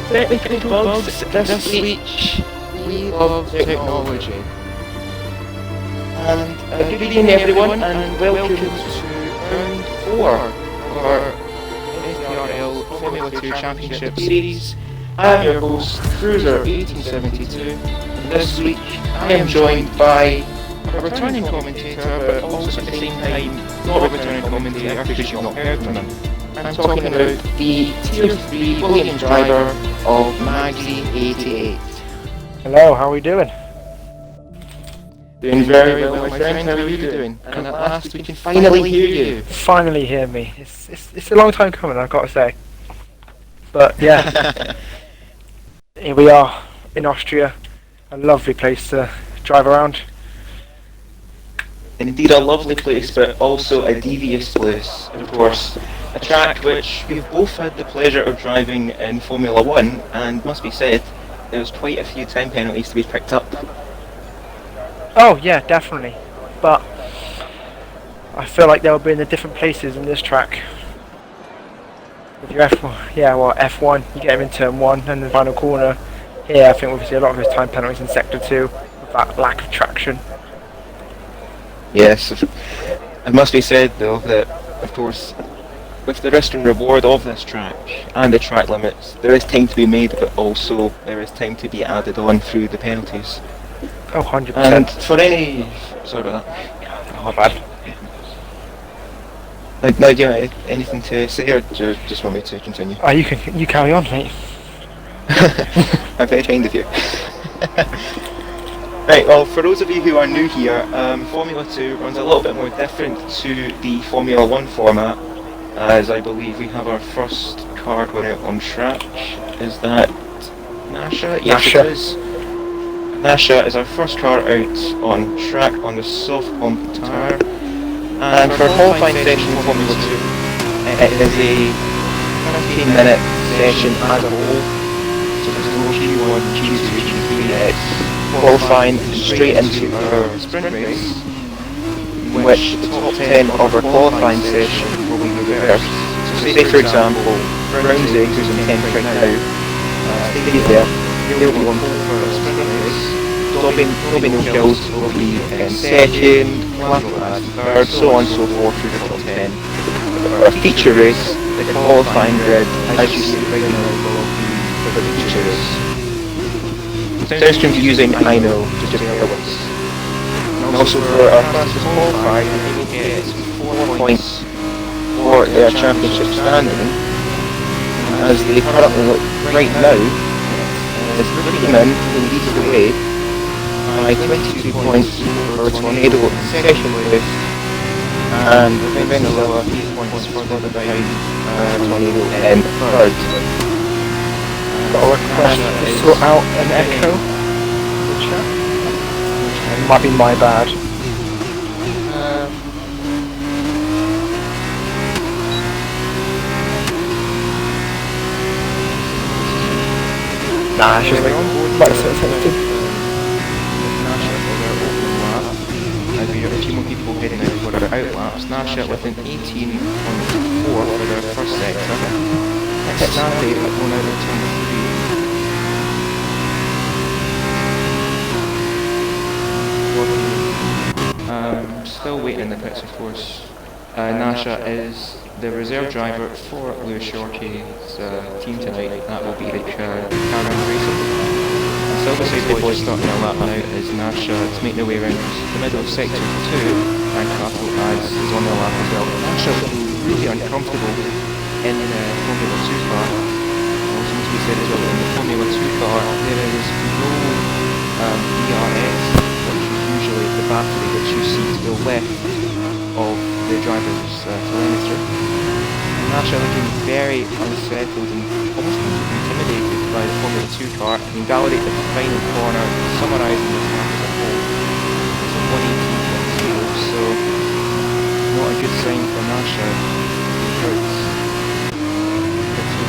Technical bugs this week. We love technology. And good evening everyone, and welcome to round 4 of our SPRL Formula 2 Championship Series. I am your host, Cruiser 1872, and this week I am joined by a returning commentator, but also at the same time not a returning commentator because you've not heard from him. I'm talking about the Tier 3 Williams driver of Maggie 88. Hello, how are we doing? Doing very well, my friend. How are you doing? And at last we can finally hear you. Finally hear me. It's a long time coming, I've got to say. But yeah, here we are in Austria. A lovely place to drive around. Indeed a lovely place, but also a devious place, of course. A track which we've both had the pleasure of driving in Formula 1, and must be said, there's quite a few time penalties to be picked up. Oh yeah, definitely. But I feel like they'll be in the different places in this track. With your F1, you get him in turn 1 and the final corner. Here I think we'll see a lot of his time penalties in sector 2 with that lack of traction. Yes, it must be said though that, of course, with the risk and reward of this track and the track limits, there is time to be made, but also there is time to be added on through the penalties. Oh, 100%. And for any... Sorry about that. Oh, bad. Now, do you have anything to say, or do you just want me to continue? Oh, you carry on, mate. I'm very kind of you. Right, well, for those of you who are new here, Formula 2 runs a little bit more different to the Formula 1 format, as I believe we have our first car going out on track. Is that Nasha? Yes, Nasha. it is. Nasha is our first car out on track on the soft pump tyre. And for qualifying session in Formula 2, it is a 15-minute session as a whole. So there's no Q1, Q2, Q3, it's qualifying straight into our sprint race, in which the top 10 of our qualifying session will be reversed. So say for example, Brownsy, who's in 10th right now, stays there, he'll be on pole for a sprint race. Dobby no kills will be in second, Flaffo as third, so on and so forth through the top 10. For a feature race, the qualifying grid, as you see right now, will be for the feature race. Sounds confusing, I know, just bear with us. And also for our fastest qualifier, they get 4 points for their championship standing, as they currently look right now, is Freeman who leads the way by 22 points for Tornado in second place, and Venezuela 8 points further behind Tornado in third. Got a request to sort out an echo in the chat. It might be my bad. Nah, it's just like quite sensitive. As we have a few more people heading out for their outlaps. Nasha with an 18.4 for their first sector. Nafi at going out of turn 3. Still waiting in the pits, of course. Nasha is the reserve driver for Lewis Shorty's team tonight. That will be Cameron Grayson. Silver Boy starting a lap now is Nasha to make their way around the middle of sector 2, and Capo as is on the lap as well. Nasha looking really uncomfortable in the Formula 2 car. Also must be said as well, in the Formula 2 car there is no DRS, which is usually the battery which you see to the left of the driver's telemetry. Nasha looking very unsettled and almost intimidated by the Formula 2 car, and validate the final corner, summarising this lap as a whole. It's a 118.0, so not a good sign for Nasha. It's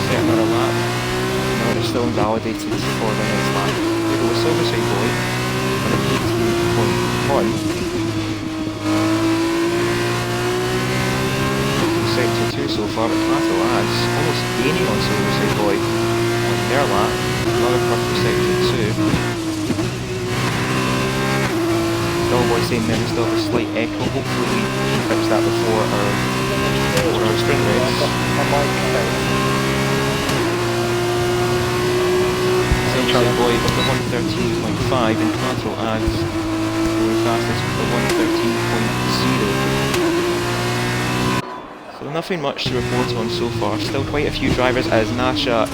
set another lap. No, they're still invalidated for the next lap. We go with Silverside Boy on an 18.1. Sector 2 so far, but Cato adds almost gaining on Silverside Boy. on their lap. Another purple sector 2. Doughboy saying there is still a slight echo. Hopefully we can fix that before our sprint race. Silver Boy with the 113.5 and Quattro adds going fastest with the 113.0. So nothing much to report on so far. Still quite a few drivers as Nasha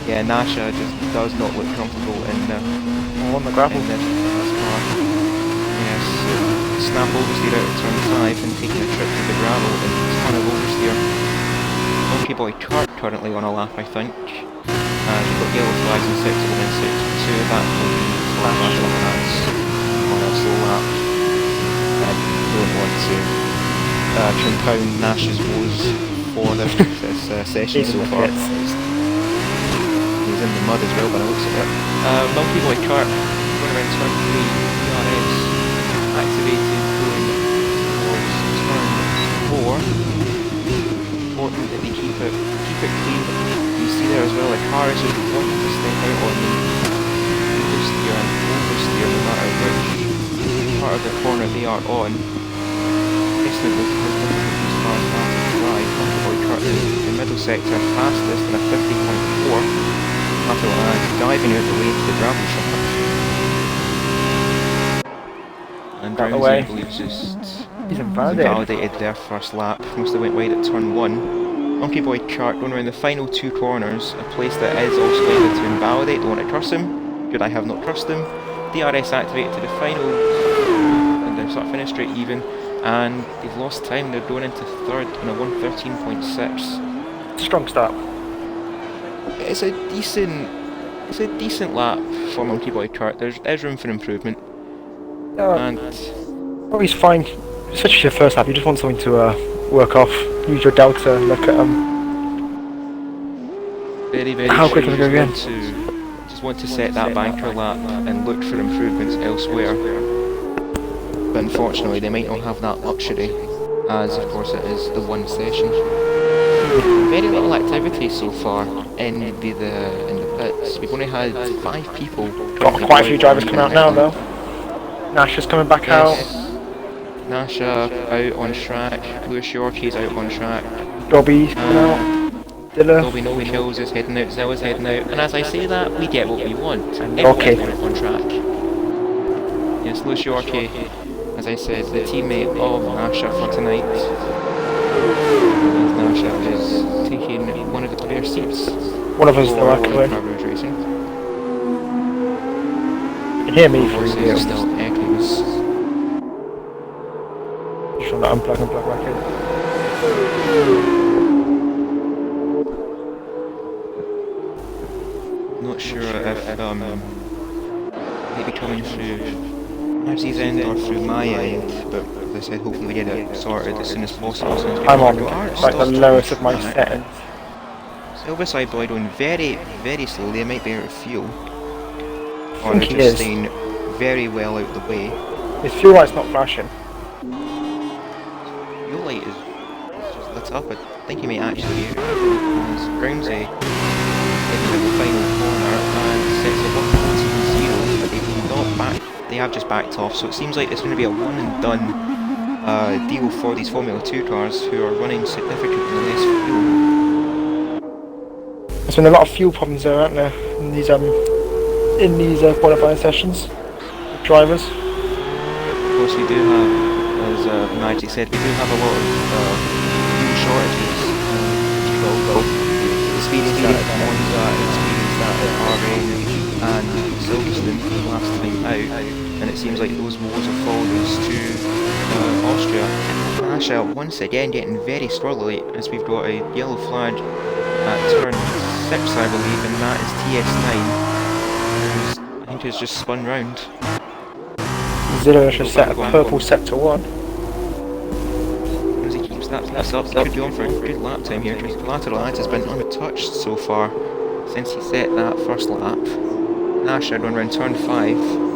just does not look comfortable in on the gravel. In this car. Yes, snap oversteer out of turn 5 and taking a trip to the gravel and ton of oversteer. Monkey Boy Kart currently on a lap, I think. We've got yellow flags in sector 1 and sector 2. That will be flash on a slow lap. I don't want to compound Nash's woes for this session so far. He's in the mud as well by the looks of it. Monkey Boy Kart going around turn 3, DRS activated going towards turn 4. Important that they keep it clean. You see there as well, the car is just wanting to step out on the understeer and oversteer no matter which part of the corner they are on. Instantly because these cars fast to drive. Monkey Boy Kart is the middle sector fastest in a 50.4. After diving out the way to the gravel shopper. And Brownsy, I believe, just invalidated their first lap. Must have went wide at turn 1. Monkey Boy Kart going around the final 2 corners, a place that is also likely to invalidate. Don't want to cross him. Good, I have not crossed him. DRS activated to the final, and they're sort of finished straight even. And they've lost time. They're going into third on a 113.6. Strong start. It's a decent lap for Monkey Boy Kart. There's room for improvement. Oh, he's fine. Especially your first lap, you just want something to work off. Use your delta, look at very how quick are we going again? Just want to set that banker lap and look for improvements elsewhere. But unfortunately they might not have that luxury, as of course it is the one session. Very little activity so far in the pits. We've only had 5 people. Got quite a few drivers coming out now though. Nasha's coming back out. Nasha out on track. Lewis Yorkie's out on track. Dobby's coming out. Dilla. Dobby no kills is heading out. Zella's heading out. And as I say that, we get what we want. And okay. On track. Yes, Lewis Yorkie, as I said, the teammate of Nasha for tonight. Nasha is taking one of the clear seats. One of us though, actually. Racing. You can hear me through here. Still echoes. Just want to unplug back in. Not sure if maybe coming through Narsie's end or through my end, but as I said, hopefully we get it sorted as soon as possible. I'm on like the lowest of my settings. Silverside Boy going very, very slowly. I might be out of fuel. Or I think they're just staying very well out of the way. His fuel light's not flashing. Fuel light is just lit up. I think he may actually be out. As Brownsy into the final corner and sets it 1.0, but they've not backed. They have just backed off, so it seems like it's going to be a one and done deal for these Formula 2 cars who are running significantly less fuel. There's been a lot of fuel problems there, aren't there, in these qualifying sessions with drivers. Of course, we do have, as Magic said, we do have a lot of fuel shortages. The speeding that at Monza, experience that at Bahrain and Silverstone last time out, and it seems like those woes have followed us to Austria. Nasha once again getting very squirrely as we've got a yellow flag at turn 6, I believe, and that is TS9, who's, I think has just spun round. Zilla should set a purple sector 1. As he keeps that up, he could be on for a good lap time here. His lateral edge has been untouched so far since he set that first lap. Nasha run around turn 5.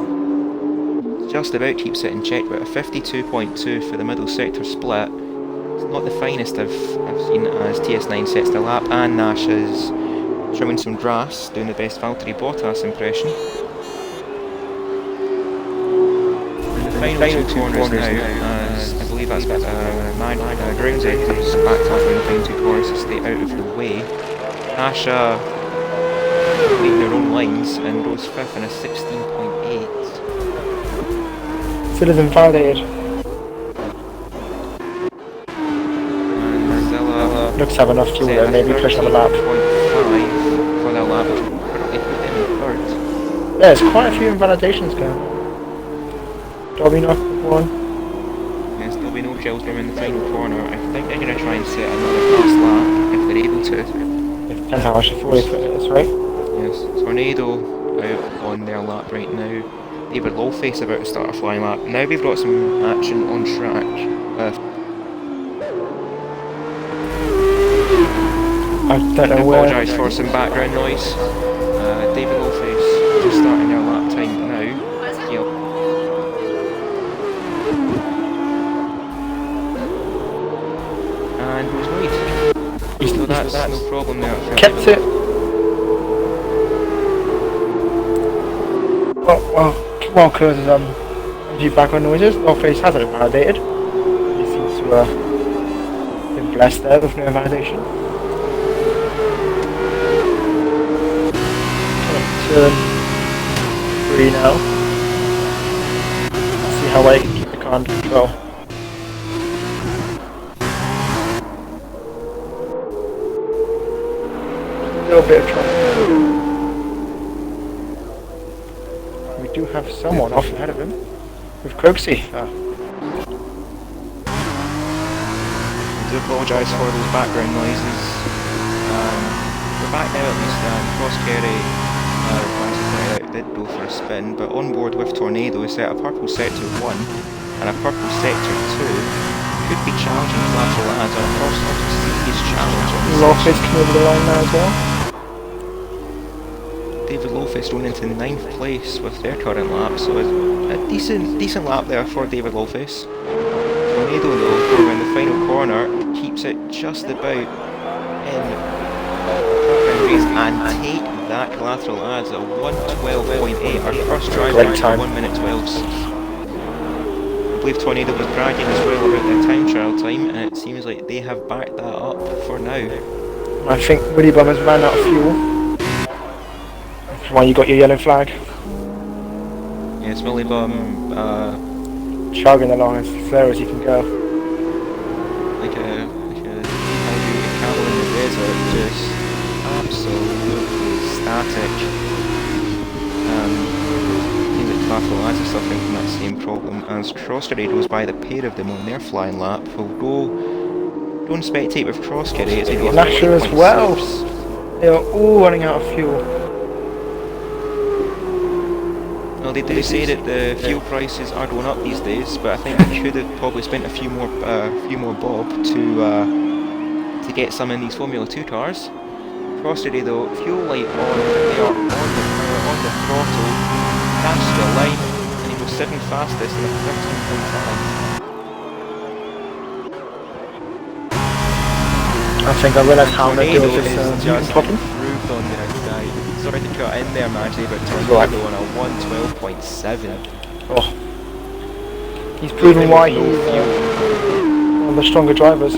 Just about keeps it in check, but a 52.2 for the middle sector split. It's not the finest I've seen as TS9 sets the lap, and Nasha's trimming some grass, doing the best Valtteri Bottas impression. And the final two corners now, as I believe that's Groundsy who's backed off in the final two corners to stay out of the way. Asha leading their own lines and goes 5th in a 16.8. Still isn't validated. Looks to have enough fuel there, maybe push another lap. 5 for that lap, which will currently put them in third. Yeah, there's quite a few invalidations going on. Dobby knocked one. Yes, there'll be no gels room in the final corner. I think they're going to try and set another fast lap if they're able to. It depends how much fuel they put in this, right? Yes, Tornado out on their lap right now. David Lawface about to start a flying lap. Now we've got some action on track. I don't know I where. apologise for some background noise. David Lawface just starting their lap time now. Yep. And goes wide. So that's no problem there. Kept it. Well, because a few background noises. Lawface hasn't invalidated. He seems to have been blessed there with no invalidation. Turn 3 now. Let's see how I can keep the car under control. A little bit of trouble. We do have someone off ahead of him with Croxy. I do apologise for those background noises. We're back now at least. Cross Kerry did go for a spin, but on board with Tornado we set a purple sector 1 and a purple sector 2. Could be challenging the lateral lads, and of course not a serious challenge. Lawface came over the line now as well. David Lawface thrown into 9th place with their current lap, so a decent lap there for David Lawface. Tornado though, in the final corner, keeps it just about in and take that lateral adds a 1:12.8, our first driver to 1 minute 12s. I believe Tornado was bragging as well about their time trial time, and it seems like they have backed that up for now. I think Willy Bum has ran out of fuel. That's why you got your yellow flag. Yes, Willy Bum chugging along as slow as he can go. Like a camel in the desert, just absolutely static. Seems like lateral lads are suffering from that same problem as Crosskerry goes by the pair of them on their flying lap. We'll go and spectate with Crosskerry. It's Lasher as well. They're all running out of fuel. Well, they do say that the fuel prices are going up these days, but I think they could have probably spent a few more bob to get some in these Formula 2 cars. Crosskerry though, fuel light on, they are on the throttle, dashed the line, and he was 7th fastest in a 13.5. I think I realise how they're doing this just problem. improved on the outside. Sorry to cut in there, Maggie, but Tornado on a 1:12.7. Oh. He's proven why he's one of the stronger drivers.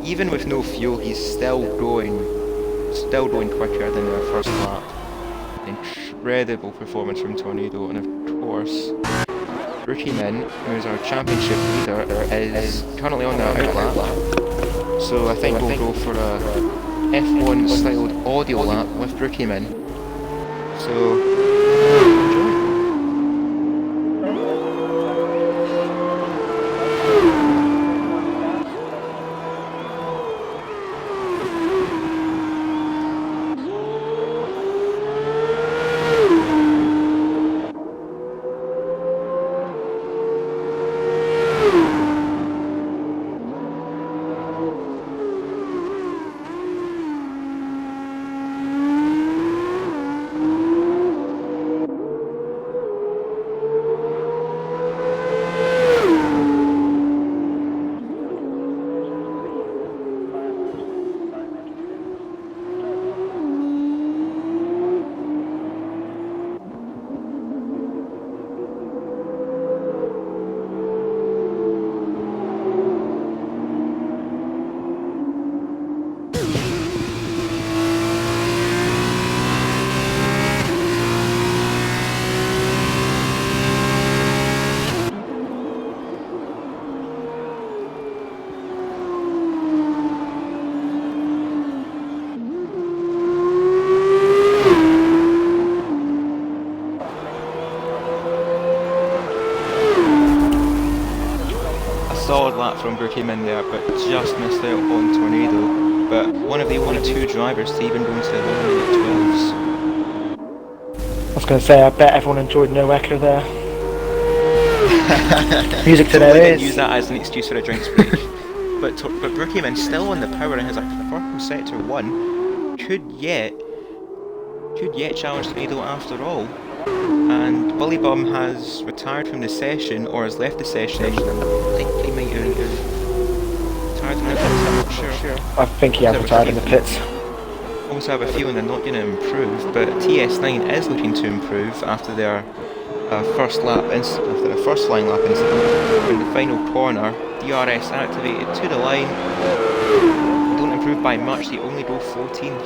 Even with no fuel, he's still going quicker than their first lap. Incredible performance from Tornado, and of course, Rookie Min, who is our championship leader, is currently on their out lap. So I think we'll go for a F1 styled audio lap with Rookie Min. So enjoy. from Burkeman there, but just missed out on Tornado. But one of the only 2 drivers to even go into the 1-minute 12s. I was going to say, I bet everyone enjoyed No Echo there. Music to their ears. Use that as an excuse for a drinks break. but Burkeman still on the power and has a purple sector 1. Could yet challenge Tornado after all. And Willy Bum has retired from the session, or has left the session. I think he might have retired in the pits, I'm not sure. I think he has retired in the pits. Also have a feeling they're not going to improve, but TS9 is looking to improve after their first line lap incident. In the final corner, DRS activated to the line. They don't improve by much, they only go 14th.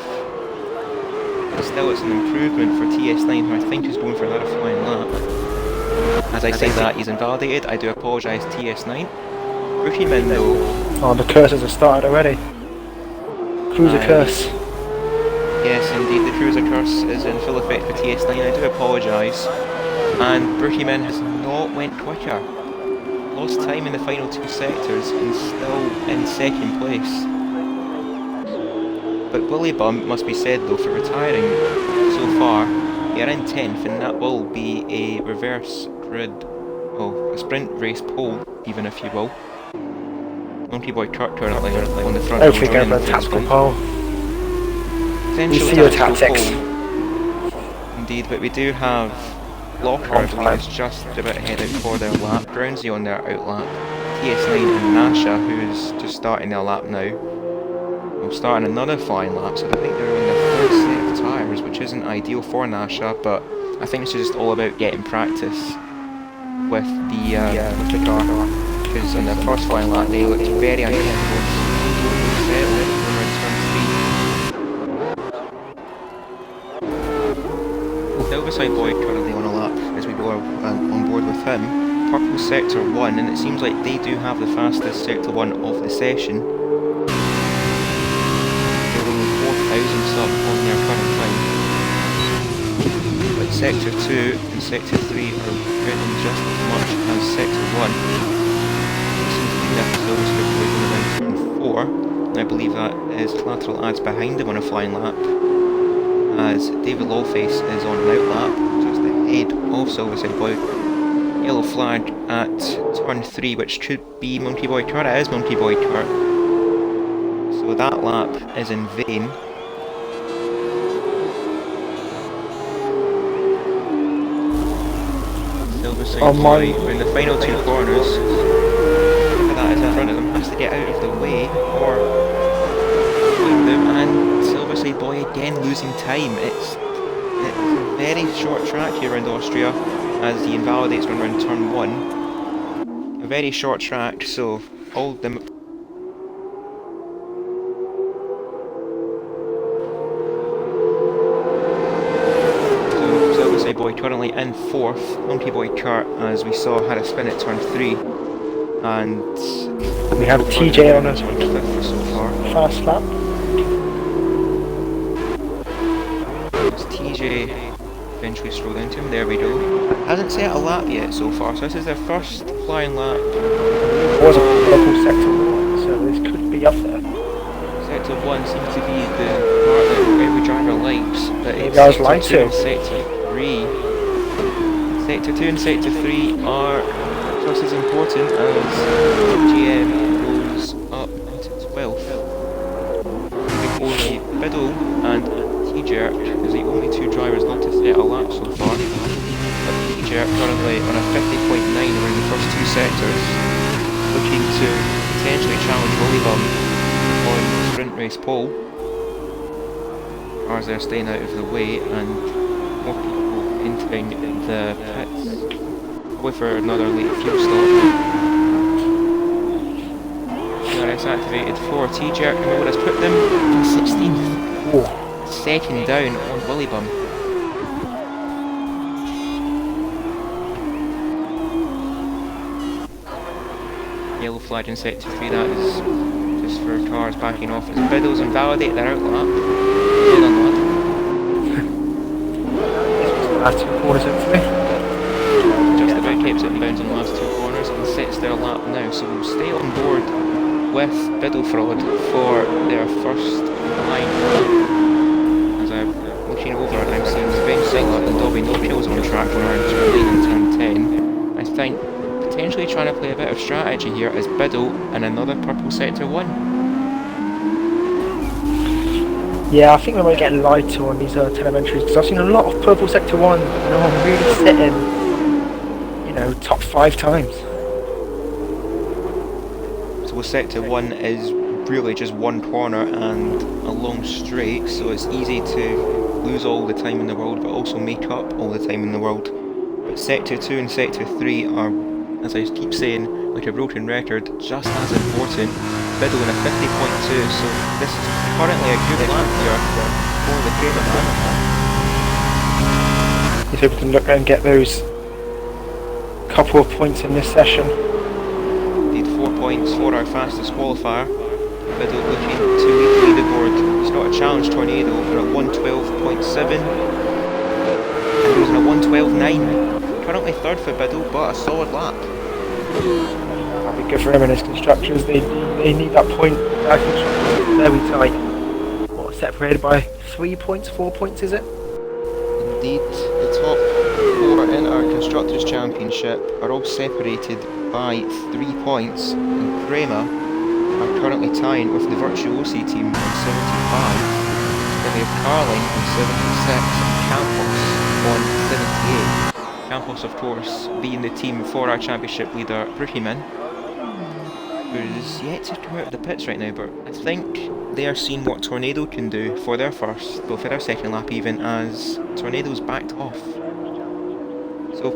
But still, it's an improvement for TS9, who I think is going for another flying lap. As I say that, he's invalidated. I do apologise, TS9. Burkeman though. Oh, the curses have started already. Cruiser curse. Yes, indeed, the cruiser curse is in full effect for TS9. I do apologise. And Burkeman has not went quicker. Lost time in the final 2 sectors and still in 2nd place. But Willy Bum, must be said though, for retiring so far, they are in 10th, and that will be a reverse grid, a sprint race pole, even if you will. Monkey Boy Kurt currently on the front. Hopefully go for a tactical pole. We see your tactics. Indeed, but we do have Locker, I believe, is just about to head out for their lap. Brownsy on their out lap. TS9 and Nasha, who's just starting their lap now. Starting another flying lap, so I think they're on their 3rd set of tyres, which isn't ideal for Nasha, but I think this is just all about getting practice with the car, because in their first flying lap they looked very uncomfortable. Silverside Boy currently on a lap as we go on board with him. Purple Sector 1, and it seems like they do have the fastest Sector 1 of the session. Thousandths up on their current time. But Sector 2 and Sector 3 are running just as much as Sector 1. It seems to be that Silverstrip Boy going around turn 4, and I believe that is Collateral Ads behind him on a flying lap, as David Lawface is on an out lap, just ahead of Silverside Boy. Yellow flag at turn 3, which could be Monkey Boy Kurt. It is Monkey Boy Kurt. So that lap is in vain. Silverside Boy in the final 2 corners. That is in front of them, has to get out of the way or behind them, and Silverside Boy again losing time. It's a very short track here around Austria, as he invalidates when around turn 1. A very short track, so all them. Boy currently in 4th, Monkey Boy Kurt, as we saw, had a spin at turn 3, and we have TJ on a so far. Fast lap. As TJ eventually strolled into him, there we go. Hasn't set a lap yet so far, so this is their first flying lap. It was a purple Sector 1, so this could be up there. Sector 1 seems to be the part that every driver likes, but it's Sector 2 and Sector 3. Sector 2 and Sector 3 are just as important as GM goes up into 12th. Only Biddle and T-Jerk is the only 2 drivers not to set a lap so far. But T-Jerk currently on a 50.9 around the first 2 sectors, looking to potentially challenge Willy Bum on the sprint race pole. Cars are staying out of the way, and more people entering the pits with another late fuel stop. DRS activated for T-Jerk, and what has put them in 16th. Oh. 2nd down on Willy Bum. Yellow flag in Sector 3, that is just for cars backing off as Biddles invalidate their out lap. Well done, lad. Last 2 corners hopefully. Just about keeps it in bounds on the last 2 corners and sets their lap now, so we'll stay on board with Biddlefraud for their first line. As I'm looking over, I'm seeing Revenge Zilla and Dobby no kills on track for around turn 9 and turn 10. I think potentially trying to play a bit of strategy here as Biddle and another purple sector 1. Yeah, I think we might get lied to on these telemetries because I've seen a lot of purple sector 1 and no one really sitting, you know, top 5 times. So sector 1 is really just one corner and a long straight, so it's easy to lose all the time in the world but also make up all the time in the world. But sector 2 and sector 3 are, as I keep saying, like a broken record, just as important. Biddle in a 50.2, so this is currently a good lap here for the Kramer man. He's able to look and get those couple of points in this session. Need 4 points for our fastest qualifier. Biddle looking to lead the leaderboard. He's got a challenge tornado for a 112.7 and he was in a 112.9. Currently third for Biddle, but a solid lap. That'll be good for him and his constructors. They need that point. That constructors are very tight. What, separated by 3 points, 4 points is it? Indeed, the top 4 in our Constructors' Championship are all separated by 3 points, and Kramer are currently tying with the Virtuosi team on 75. Then we have Carling on 76 and Campos on 78. Campos, of course, being the team for our championship leader, Brookieman, who's yet to come out of the pits right now, but I think they are seeing what Tornado can do for their first, well, for their second lap even, as Tornado's backed off. So,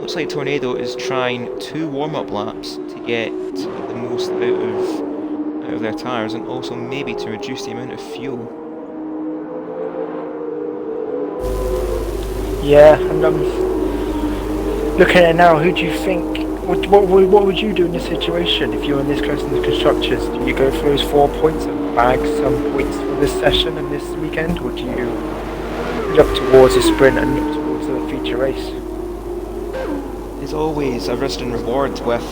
looks like Tornado is trying 2 warm-up laps to get the most out of their tyres and also maybe to reduce the amount of fuel. Yeah, and looking at it now, who do you think, what would you do in this situation if you're in this close to the constructors? Do you go for those 4 points and bag some points for this session and this weekend, or do you look towards a sprint and look towards a feature race? There's always a risk and reward with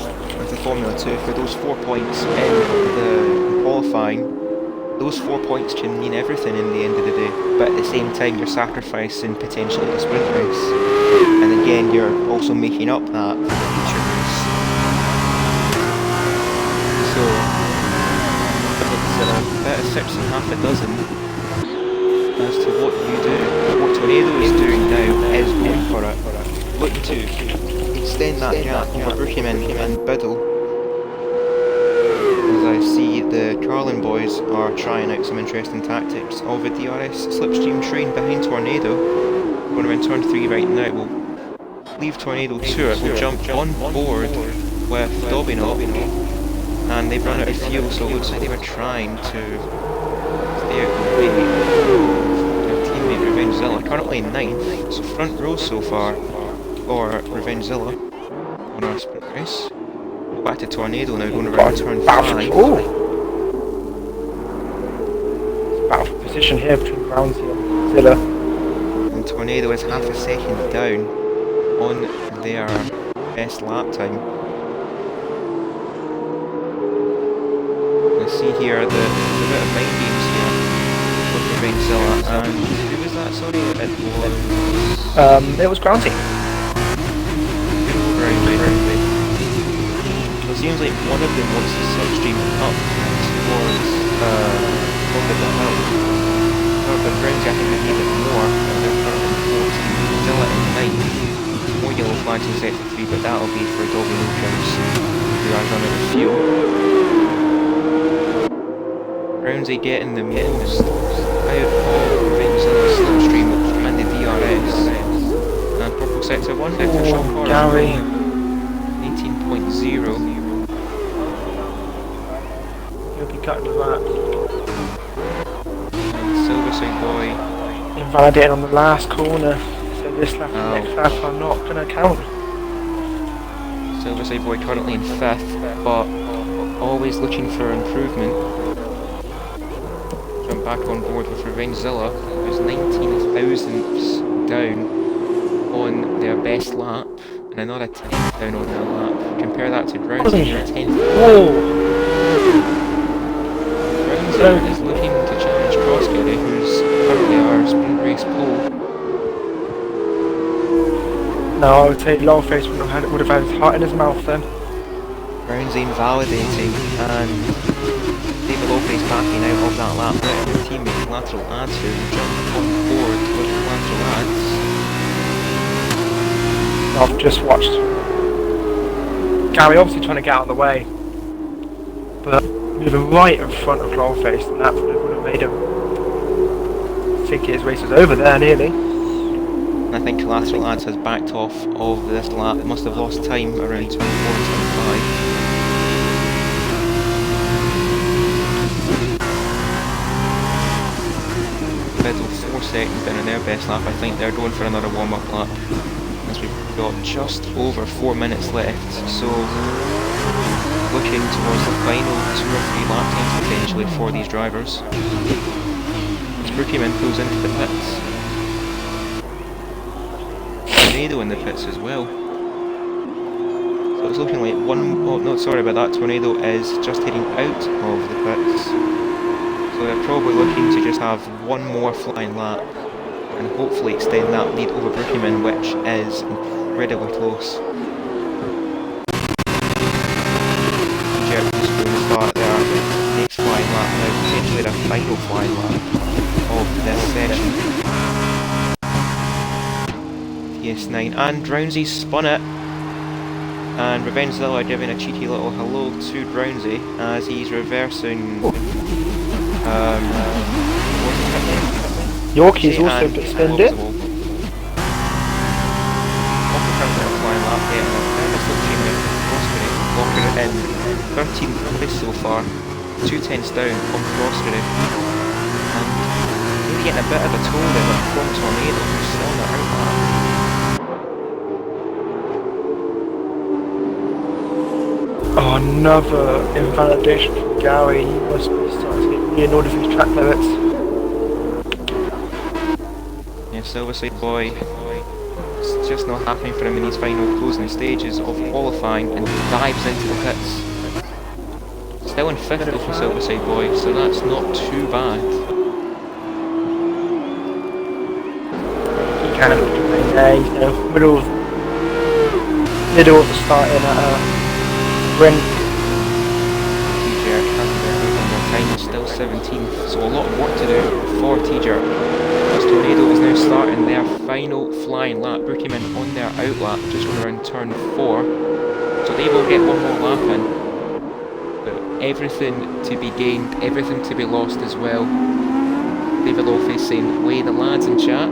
the Formula 2 for those 4 points in the qualifying. Those 4 points can mean everything in the end of the day, but at the same time you're sacrificing potentially the sprint race. And again, you're also making up that for the feature race. So, it's about a 6 and half a dozen as to what you do. What Tornado is doing now is going for it. Looking to extend that gap over Brookieman and Biddle. As I see the Carlin boys are trying out some interesting tactics of a DRS slipstream train behind Tornado. Going around turn 3 right now. We'll leave Tornado to it. We'll jump on board with Dobino, and they've run out of fuel, so it looks like they were trying to stay out of the way of their teammate Revenge Zilla. Currently in 9th, so front row so far for Revenge Zilla on our sprint race. Back to Tornado now, going around turn 5. Oh! Battle for position here between Brownsy and Zilla. And Tornado is half a second down on their best lap time. I see here there's a bit of mind games here with Revenge Zilla, and who was that, sorry? It was Brownsy. It seems like one of them wants to slipstream up towards top of the hill. But Brownsy, I think they need it more, and they're currently 14. Zilla in 9th. More yellow flags in sector 3, but that'll be for Dobby Lopez, who are running a fuel. Brownsy getting the most out of Revenge Zilla's slipstream and the DRS. And purple sector 1 Victor Shaw Gary. 18.0. He'll be cutting the lap. And Silverside Boy Invalidated on the last corner. So this lap and next lap are not going to count. Silverside Boy currently in 5th, but always looking for improvement. Jump back on board with Revenge Zilla, who's 19 thousandths down on their best lap. and another 10th down on their lap. Compare that to Brownsy, who are 10th. Whoa! Brownsy is looking to challenge Crossgerry, who's currently our sprint race pole. No, I would say Longface would have had his heart in his mouth then. Brownsy validating, and David Longface backing out of that lap, letting his teammate Lateral Ads who jumped on board with Lateral Ads. I've just watched Gary obviously trying to get out of the way, but moving right in front of Clawface, and that would have made him think his race was over there nearly. I think Lateral Ads has backed off of this lap. It must have lost time around 24 25. Middle 4 seconds down in their best lap. I think they're going for another warm-up lap, as we've got just over 4 minutes left, so looking towards the final 2 or 3 lap times potentially for these drivers. As Brookieman pulls into the pits. Tornado in the pits as well. So it's looking like oh no, sorry about that, Tornado is just heading out of the pits. So they're probably looking to just have one more flying lap and hopefully extend that lead over Brookieman, which is incredibly close. Jerk just going to start their next flying lap now, potentially their final flying lap of this session. TS9 and Drownsy spun it, and Revengezilla giving a cheeky little hello to Drownsy as he's reversing Yorkie's also spinned it. Locking it in 13th place so far, 2/10 down on Crossbury, and maybe getting a bit of a toll there from Tornado, who's still on the outlap. Oh, another invalidation from Gary. He must be starting to get really annoyed with his track limits. Yeah, Silverside Boy, it's just not happening for him in these final closing stages of qualifying, and dives into the pits. Still in 5th for Silverside Boy, so that's not too bad. He kind of middle of the starting at sprint. T-Jerk hasn't been moving, their time is still 17th, so a lot of work to do for T-Jerk. As Tornado is now starting their final flying lap, Brookieman on their outlap, just around turn 4. So they will get one more lap in, but everything to be gained, everything to be lost as well. David Lawface saying, way the lads in chat,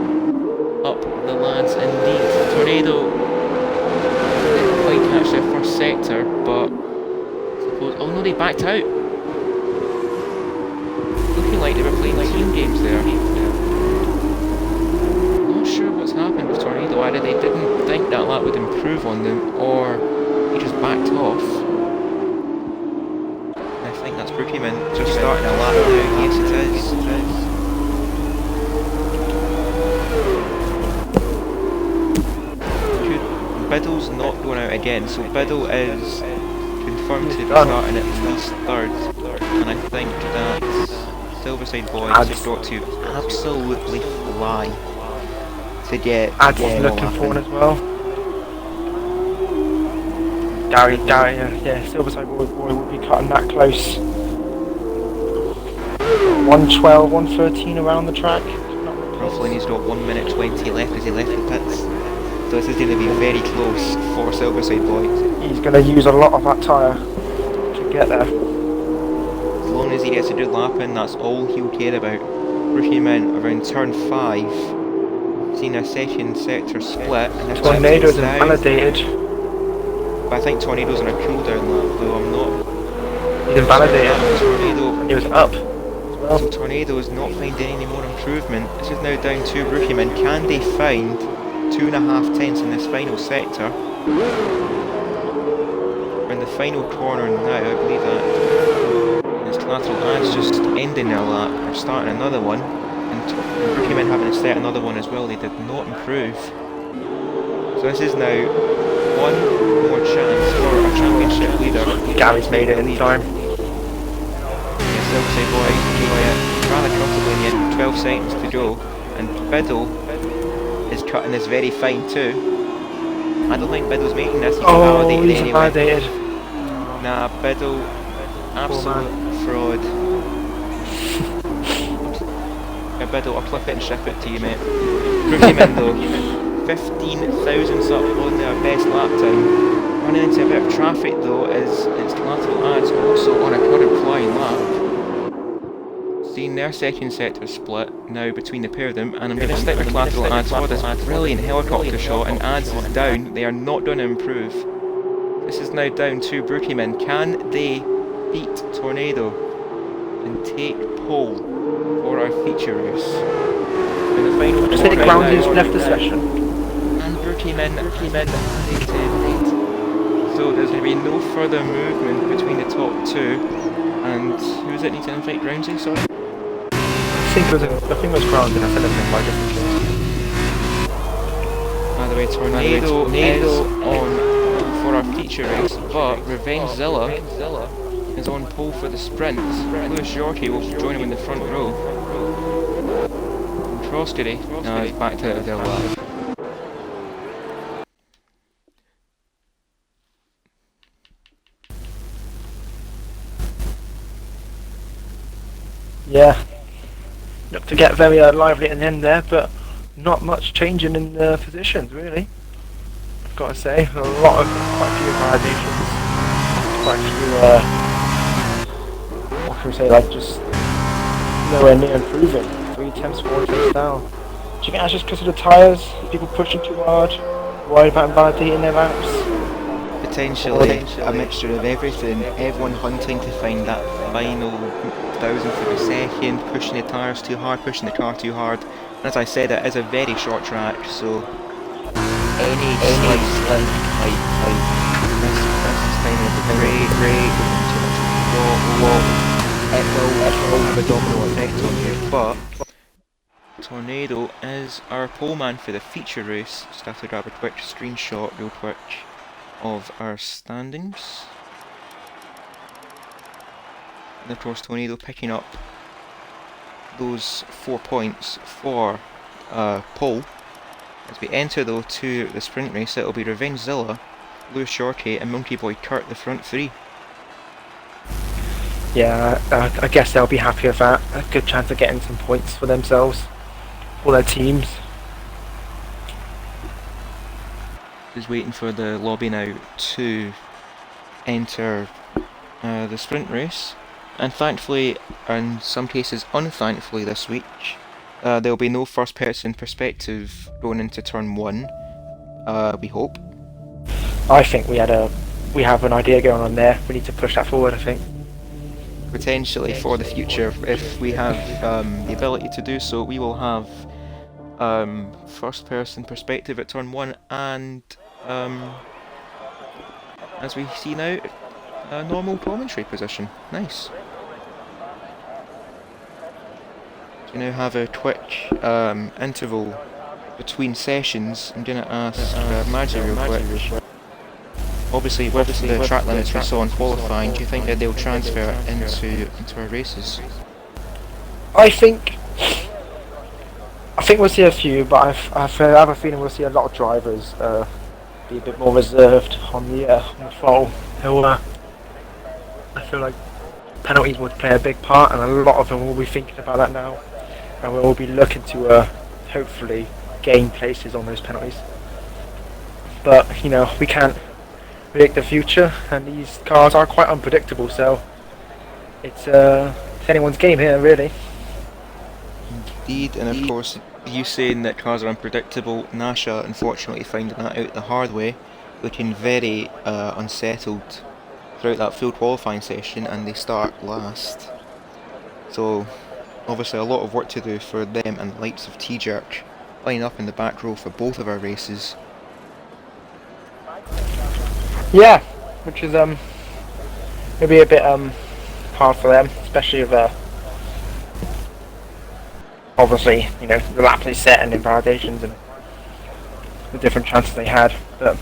up the lads indeed. Tornado didn't quite catch their first sector, but suppose, oh no, they backed out. Looking like they were playing team games there. Not sure what's happened with Tornado, either they didn't think that lap would improve on them, or he just backed off. I think that's Brookieman just starting a lap now. Yes, it is. Biddle's not going out again, so Biddle is confirmed to be starting at least 3rd, and I think that Silverside Boys have got to absolutely fly to get Ads looking for one as well. Gary, yeah, Silverside Boy will be cutting that close. 1:12, 1:13 around the track. Roughly, he's got 1 minute 20 left as he left the pits. So this is going to be very close for Silverside Boy. He's going to use a lot of that tyre to get there. As long as he gets a good lap in, that's all he'll care about. Brookieman around turn 5, seeing a second sector split. And Tornado's invalidated. But I think Tornado's on a cooldown lap, though I'm not. He's invalidated. Tornado. He was up. Well. So Tornado is not finding any more improvement. This is now down to Brookieman. Can they find 2.5 tenths in this final sector? We're in the final corner now, I believe that this Lateral Ads just ending their lap, or starting another one, and Brookieman having to set another one as well. They did not improve. So this is now one more chance for a championship leader. Gary's made it in time. Yes, Silksy boy, rather comfortably in the end, 12 seconds to go, and Biddle is cutting this very fine too. I don't think Biddle's making this, he's invalidated he's anyway. invalidated. Nah, Biddle, absolute fraud. Biddle, I'll clip it and ship it to you, mate. Brookieman though, 15 thousandths up on their best lap time. Running into a bit of traffic though as its lateral adds also on a current flying lap. Seeing their second sector split now between the pair of them, and I'm going to stick with lateral adds for this brilliant helicopter shot, and adds is down. They are not going to improve. This is now down to Brookieman. Can they beat Tornado and take pole for our feature race? In the final Just hit ground who's left the session. And Brookieman so there's going to be no further movement between the top two. And who is it need to invite Groundsy, sorry? I think it was ground and I fell in by different choice. By the way, Tornado is on for our feature race, but Revengezilla is on pole for the sprint. Lewis Yorkie will join him in the front row. Troskedy now is back to their lap. Yeah, looked to get very lively at the end there, but not much changing in the positions really. I've got to say, quite a few validations, quite a few, what can we say, like just nowhere near improving. 3 attempts, 4 attempts down. Do you think that's just because of the tyres? People pushing too hard, worried about invalidating their laps? Potentially a mixture of everything. Everyone hunting to find that final thousandth of a second, pushing the tyres too hard, pushing the car too hard. And as I said, it is a very short track, so any slight slip, this time of the brake, it will have a domino effect on you. But Tornado is our poleman for the feature race. Just have to grab a quick screenshot real quick of our standings. And of course Tornado picking up those 4 points for pole. As we enter though to the sprint race, it'll be Revengezilla, Lewis Yorkie and Monkey Boy Kurt, the front three. Yeah, I guess they'll be happy with that. A good chance of getting some points for themselves, for their teams. Just waiting for the lobby now to enter the sprint race. And thankfully, in some cases unthankfully this week, there'll be no first person perspective going into turn 1, we hope. I think we have an idea going on there. We need to push that forward, I think. Potentially for the future, if we have the ability to do so, we will have first person perspective at turn 1 and as we see now, a normal commentary position. Nice. So we now have a quick interval between sessions. I'm going to ask Margie real quick. Obviously, with the track limits we saw in qualifying, do you think that they'll transfer into our races? I think we'll see a few, but I have a feeling we'll see a lot of drivers be a bit more reserved on the throttle. I feel like penalties would play a big part, and a lot of them will be thinking about that now, and we'll all be looking to hopefully gain places on those penalties. But you know, we can't predict the future, and these cars are quite unpredictable, so it's anyone's game here, really. Indeed, and of course, you saying that cars are unpredictable, Nasha unfortunately finding that out the hard way, looking very unsettled throughout that full qualifying session, and they start last. So obviously a lot of work to do for them and the likes of T-Jerk lining up in the back row for both of our races. Yeah, which is maybe a bit hard for them, especially with obviously, you know, the laps they set and invalidations and the different chances they had. But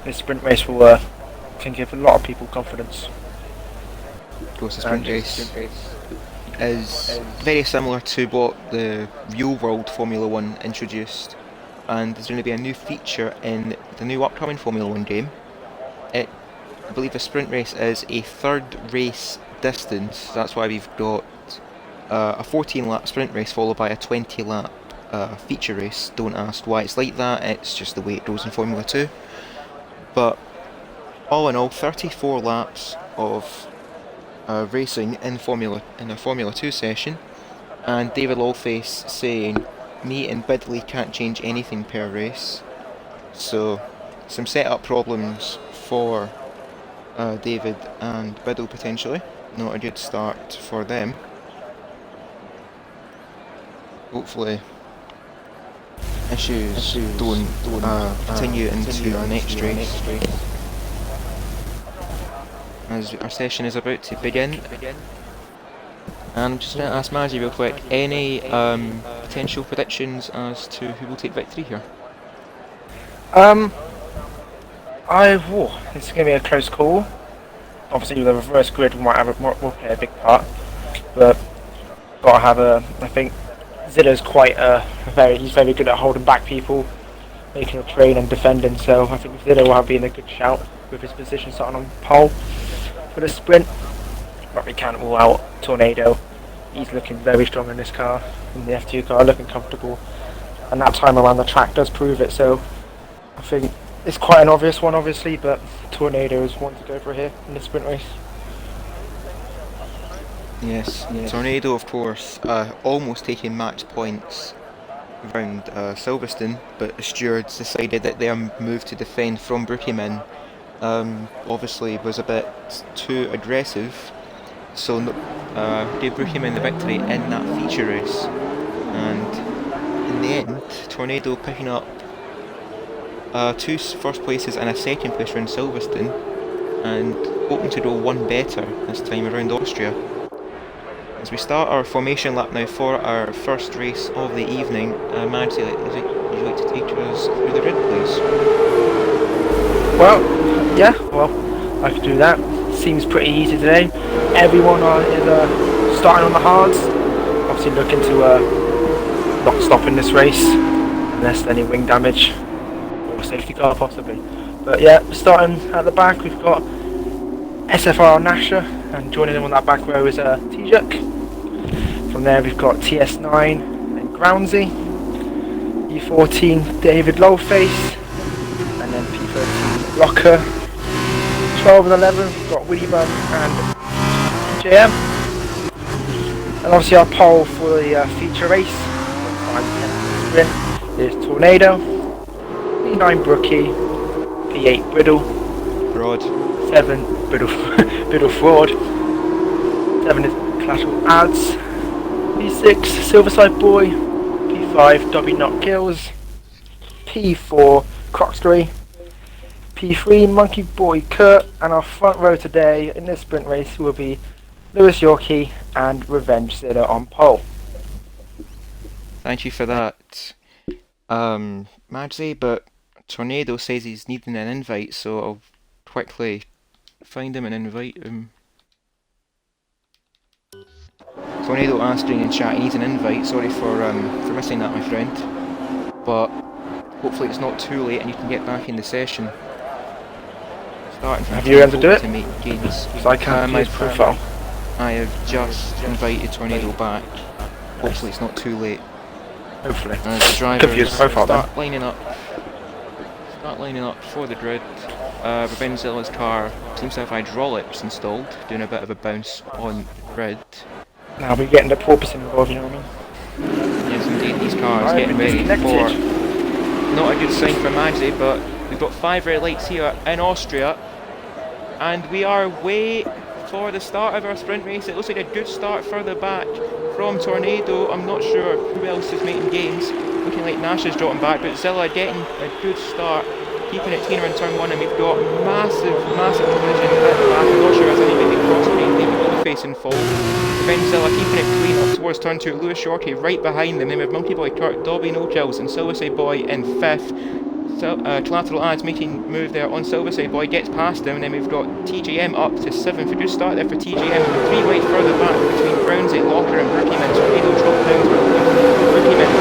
This sprint race will, can give a lot of people confidence. Of course, the sprint race is very similar to what the real world Formula 1 introduced, and there's going to be a new feature in the new upcoming Formula 1 game. I believe the sprint race is a third race distance. That's why we've got a 14 lap sprint race followed by a 20 lap feature race. Don't ask why it's like that, it's just the way it goes in Formula 2. But all in all, 34 laps of racing in a Formula 2 session, and David Lawface saying me and Bidley can't change anything per race. So some setup problems for David and Biddle potentially. Not a good start for them. Hopefully issues don't continue into our next race. As our session is about to begin. And I'm just going to ask Mazzy real quick, any potential predictions as to who will take victory here? It's going to be a close call. Obviously, with the reverse grid, we might have will play a big part, but got to have I think Zilla's he's very good at holding back people, making a train and defending. So I think Zilla will be in a good shout with his position starting on pole for the sprint. But we can't rule out Tornado. He's looking very strong in this car, in the F2 car, looking comfortable, and that time around the track does prove it. So I think it's quite an obvious one, obviously, but Tornado is one to go for here in the sprint race. Yes. Tornado, of course, almost taking match points around Silverstone, but the stewards decided that their move to defend from Brookieman obviously was a bit too aggressive, so gave Brookieman the victory in that feature race, and in the end Tornado picking up 2 first places and a second place around Silverstone, and hoping to go one better this time around Austria. As we start our formation lap now for our first race of the evening, Madsy, would you like to take us through the grid, please? Well, I could do that. Seems pretty easy today. Everyone is starting on the hards. Obviously looking to not stop in this race, unless any wing damage or safety car possibly. But yeah, starting at the back, we've got SFR Nasher, and joining him on that back row is T-Juk. From there we've got TS9 and Groundsy, E14 David Lowface, and then P13 Rocker. 12 and 11 we've got Weaver and JM. And obviously our pole for the feature race, 5 sprint, is Tornado, P9 Brookie, P8 Brittle, Broad, 7 Brittle Fraud, 7 is Clash of Ads, P6 Silverside Boy, P5 Dobby Not Kills, P4 Croxbury, P3 Monkey Boy Kurt, and our front row today in this sprint race will be Lewis Yorkie and Revenge Zilla on pole. Thank you for that, Madsy, but Tornado says he's needing an invite, so I'll quickly find him and invite him. Tornado answering in chat, he needs an invite. Sorry for missing that, my friend, but hopefully it's not too late and you can get back in the session. Have you able to do it? To make gains. So I can't see his profile. I have just invited Tornado back. Hopefully it's not too late. Hopefully. As the drivers start lining up for the grid. Revenge Zilla's car seems to have hydraulics installed, doing a bit of a bounce on the grid. Now we're getting the porpoise involved, you know what I mean? Yes indeed, these cars getting ready for... Not a good sign for Magsy, but we've got 5 red lights here in Austria, and we are way for the start of our sprint race. It looks like a good start further back from Tornado. I'm not sure who else is making gains. Looking like Nash is dropping back, but Zilla getting a good start, keeping it clean around turn 1, and we've got massive collision at the back. I'm not sure as anybody crossed me, maybe all facing fall. Revenge Zilla keeping it clean up towards turn 2. Lewis Yorkie right behind them. Then we have Monkey Boy Kurt, Dobby No Kills, and Silverside Boy in 5th. So, Collateral Ads making move there on Silverside Boy, gets past him, and then we've got TGM up to 7th. A good start there for TGM, with 3 wide further back between Brownsy, Locker and Brookieman. Tornado drop down to Brookieman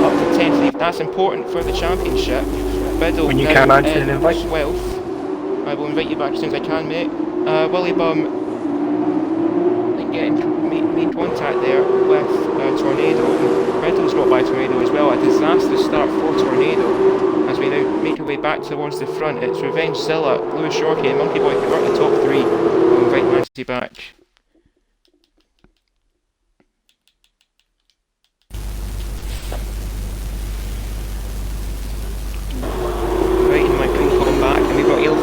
up to 10th. That's important for the championship. Biddle When you now can answer an in invite. 12th. I will invite you back as soon as I can, mate. Willie Bum made contact there with Tornado. Biddle's got by Tornado as well. A disastrous start for Tornado as we now make our way back towards the front. It's Revenge Zilla, Lewis Shorkey and Monkey Boy convert the top 3. I'll invite Nancy back.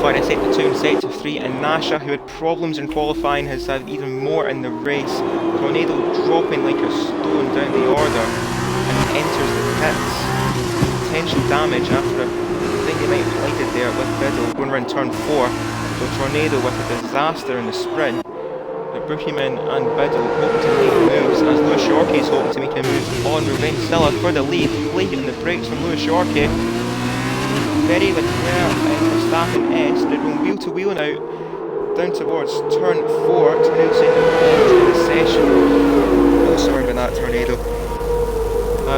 In sector 2 and sector 3, and Nasha, who had problems in qualifying, has had even more in the race. Tornado dropping like a stone down the order and enters the pits. Potential damage after I think they might have collided there with Biddle going around turn 4. So Tornado with a disaster in the sprint. The Brookieman and Biddle hoping to make moves as Lewis Shorkey is hoping to make a move on Revenge Zilla for the lead. Blatant the brakes from Lewis Shorkey. Very Leclerc in Verstappen S, they're going wheel to wheel now, down towards turn 4, Tornado saying the session. Oh, sorry about that, Tornado.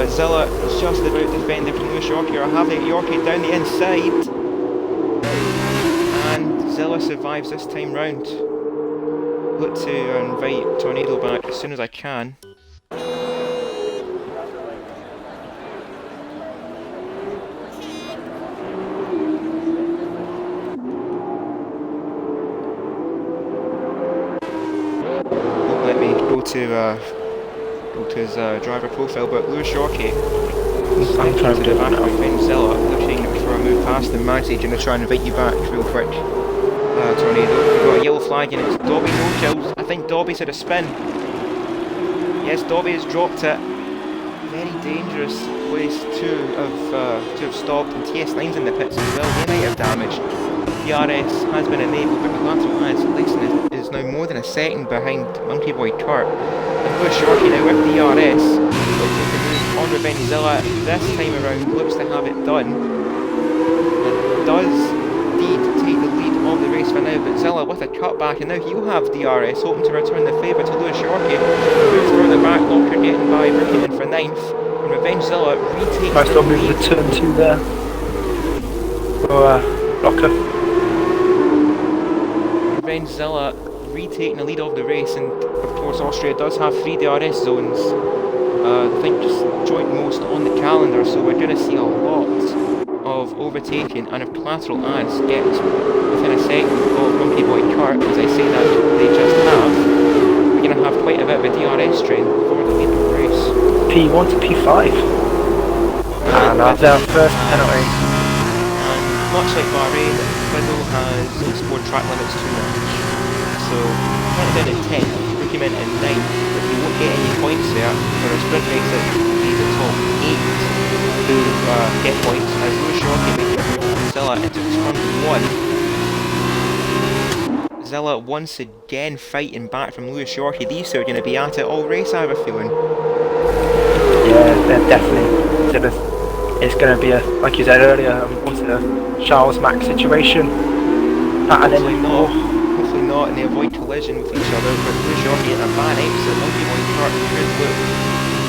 Zilla is just about defending from Lewis Yorkie, or having Yorkie down the inside. And Zilla survives this time round. Look to invite Tornado back as soon as I can. Go to his driver profile, but Lewis Shorkey I'm trying to do back of Zilla, looking for a move past the Mancy, going to try and invite you back real quick. Tornado, we've got a yellow flag and it's Dobby no kills. I think Dobby's had a spin. Yes, Dobby has dropped it. Very dangerous place to have stopped, and TS9's in the pits as well. They might have damage. DRS has been enabled, but Collateral Ads Lexington is now more than a second behind Monkey Boy Kurt. And Lewis Shorkey now with DRS, looking to move on Revenge Zilla. This time around looks to have it done. It does indeed take the lead of the race for now, but Zilla with a cutback, and now he'll have DRS, hoping to return the favour to Lewis Shorkey. Moves further back, Locker getting by Brookieman for 9th, and Revenge Zilla retakes I still move the turn 2 there. Oh, Locker. Revenge Zilla retaking the lead of the race, and of course Austria does have 3 DRS zones. I think just joint most on the calendar, so we're going to see a lot of overtaking, and if Collateral Ads get within a second of Monkey Boy Kurt, as I say that they just have, we're going to have quite a bit of a DRS train for the lead of the race. P1 to P5. And that's our first penalty. And much like Bahrain, Biddle has explored track limits too much. So, down in 10th, Brookieman in 9th, but he won't get any points there. For a sprint race, it will be the top 8 who get points, as Lewis Shorkey making a move from Zilla into turn 1. Zilla once again fighting back from Lewis Shorkey. These two are going to be at it all race, I have a feeling. Yeah, they're definitely. It's going to be a, like you said earlier, what's it, a Charles Max situation. Hopefully not. Hopefully not, and they avoid collision with each other. But Lewis Yorkie in a bad exit. Monkey Boy Kurt could look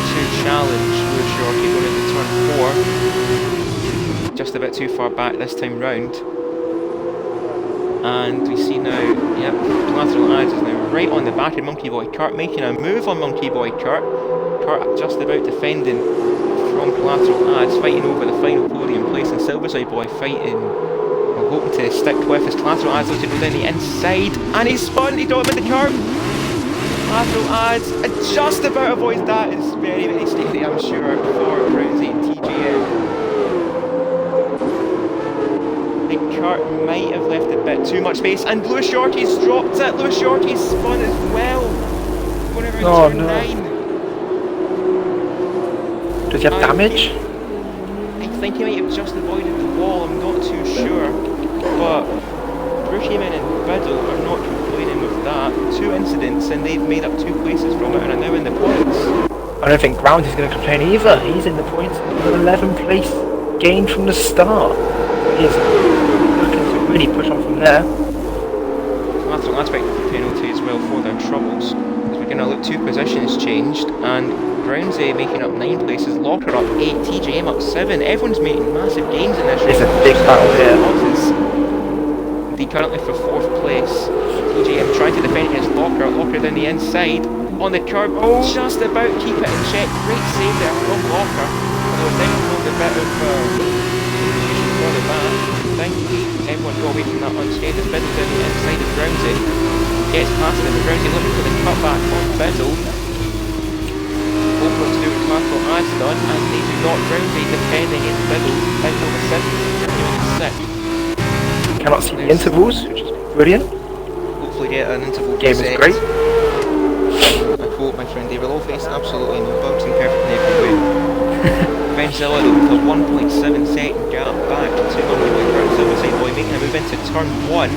to challenge Lewis Yorkie going into turn 4. Just a bit too far back this time round. And we see now, yep, Collateral Ads is now right on the back of Monkey Boy Kurt, making a move on Monkey Boy Kurt. Kurt just about defending from Collateral Ads, fighting over the final podium place, and Silverside Boy fighting, well, hoping to stick with his Collateral Ads looks to go down the inside, and he's spun, he don't hit the curb. Collateral Ads just about avoids that. It's very, very steady, I'm sure, for Brownsy and TGM. I think Kurt might have left a bit too much space, and Lewis Yorkie's dropped it. Lewis Yorkie's spun as well. Going around turn 9. Does he have damage? I think he might have just avoided the wall, I'm not too sure. But Brookieman and Biddle are not complaining with that. 2 incidents and they've made up 2 places from it and are now in the points. I don't think Ground is going to complain either. He's in the points, 11th place. gained from the start. He's looking to really push on from there. That's an aspect of the penalty as well for their troubles. As we're going to look, 2 positions changed, and Brownsy making up 9 places, Locker up 8, TJM up 7. Everyone's making massive gains in this race. It's a big battle here. The currently for 4th place. TJM trying to defend against Locker. Locker down the inside on the curb. Oh, just about keep it in check. Great save there from Locker. Although definitely a bit of confusion for the back. Thankfully, everyone got away from that unscathed. Biddle down the inside of Brownsy. Gets past it, but Brownsy looking for the cutback on Biddle. Over to do what Clarko has done, and they do not. Brownsy defending against Biddle. Biddle the 7th, continuing in 6th. Cannot see the intervals, which is brilliant. Hopefully get an interval Game is great. I quote my friend, they will all face absolutely no bugs and perfectly every way. Venzilla though with a 1.7 second gap back to Brownsy side boy, making a move into turn 1.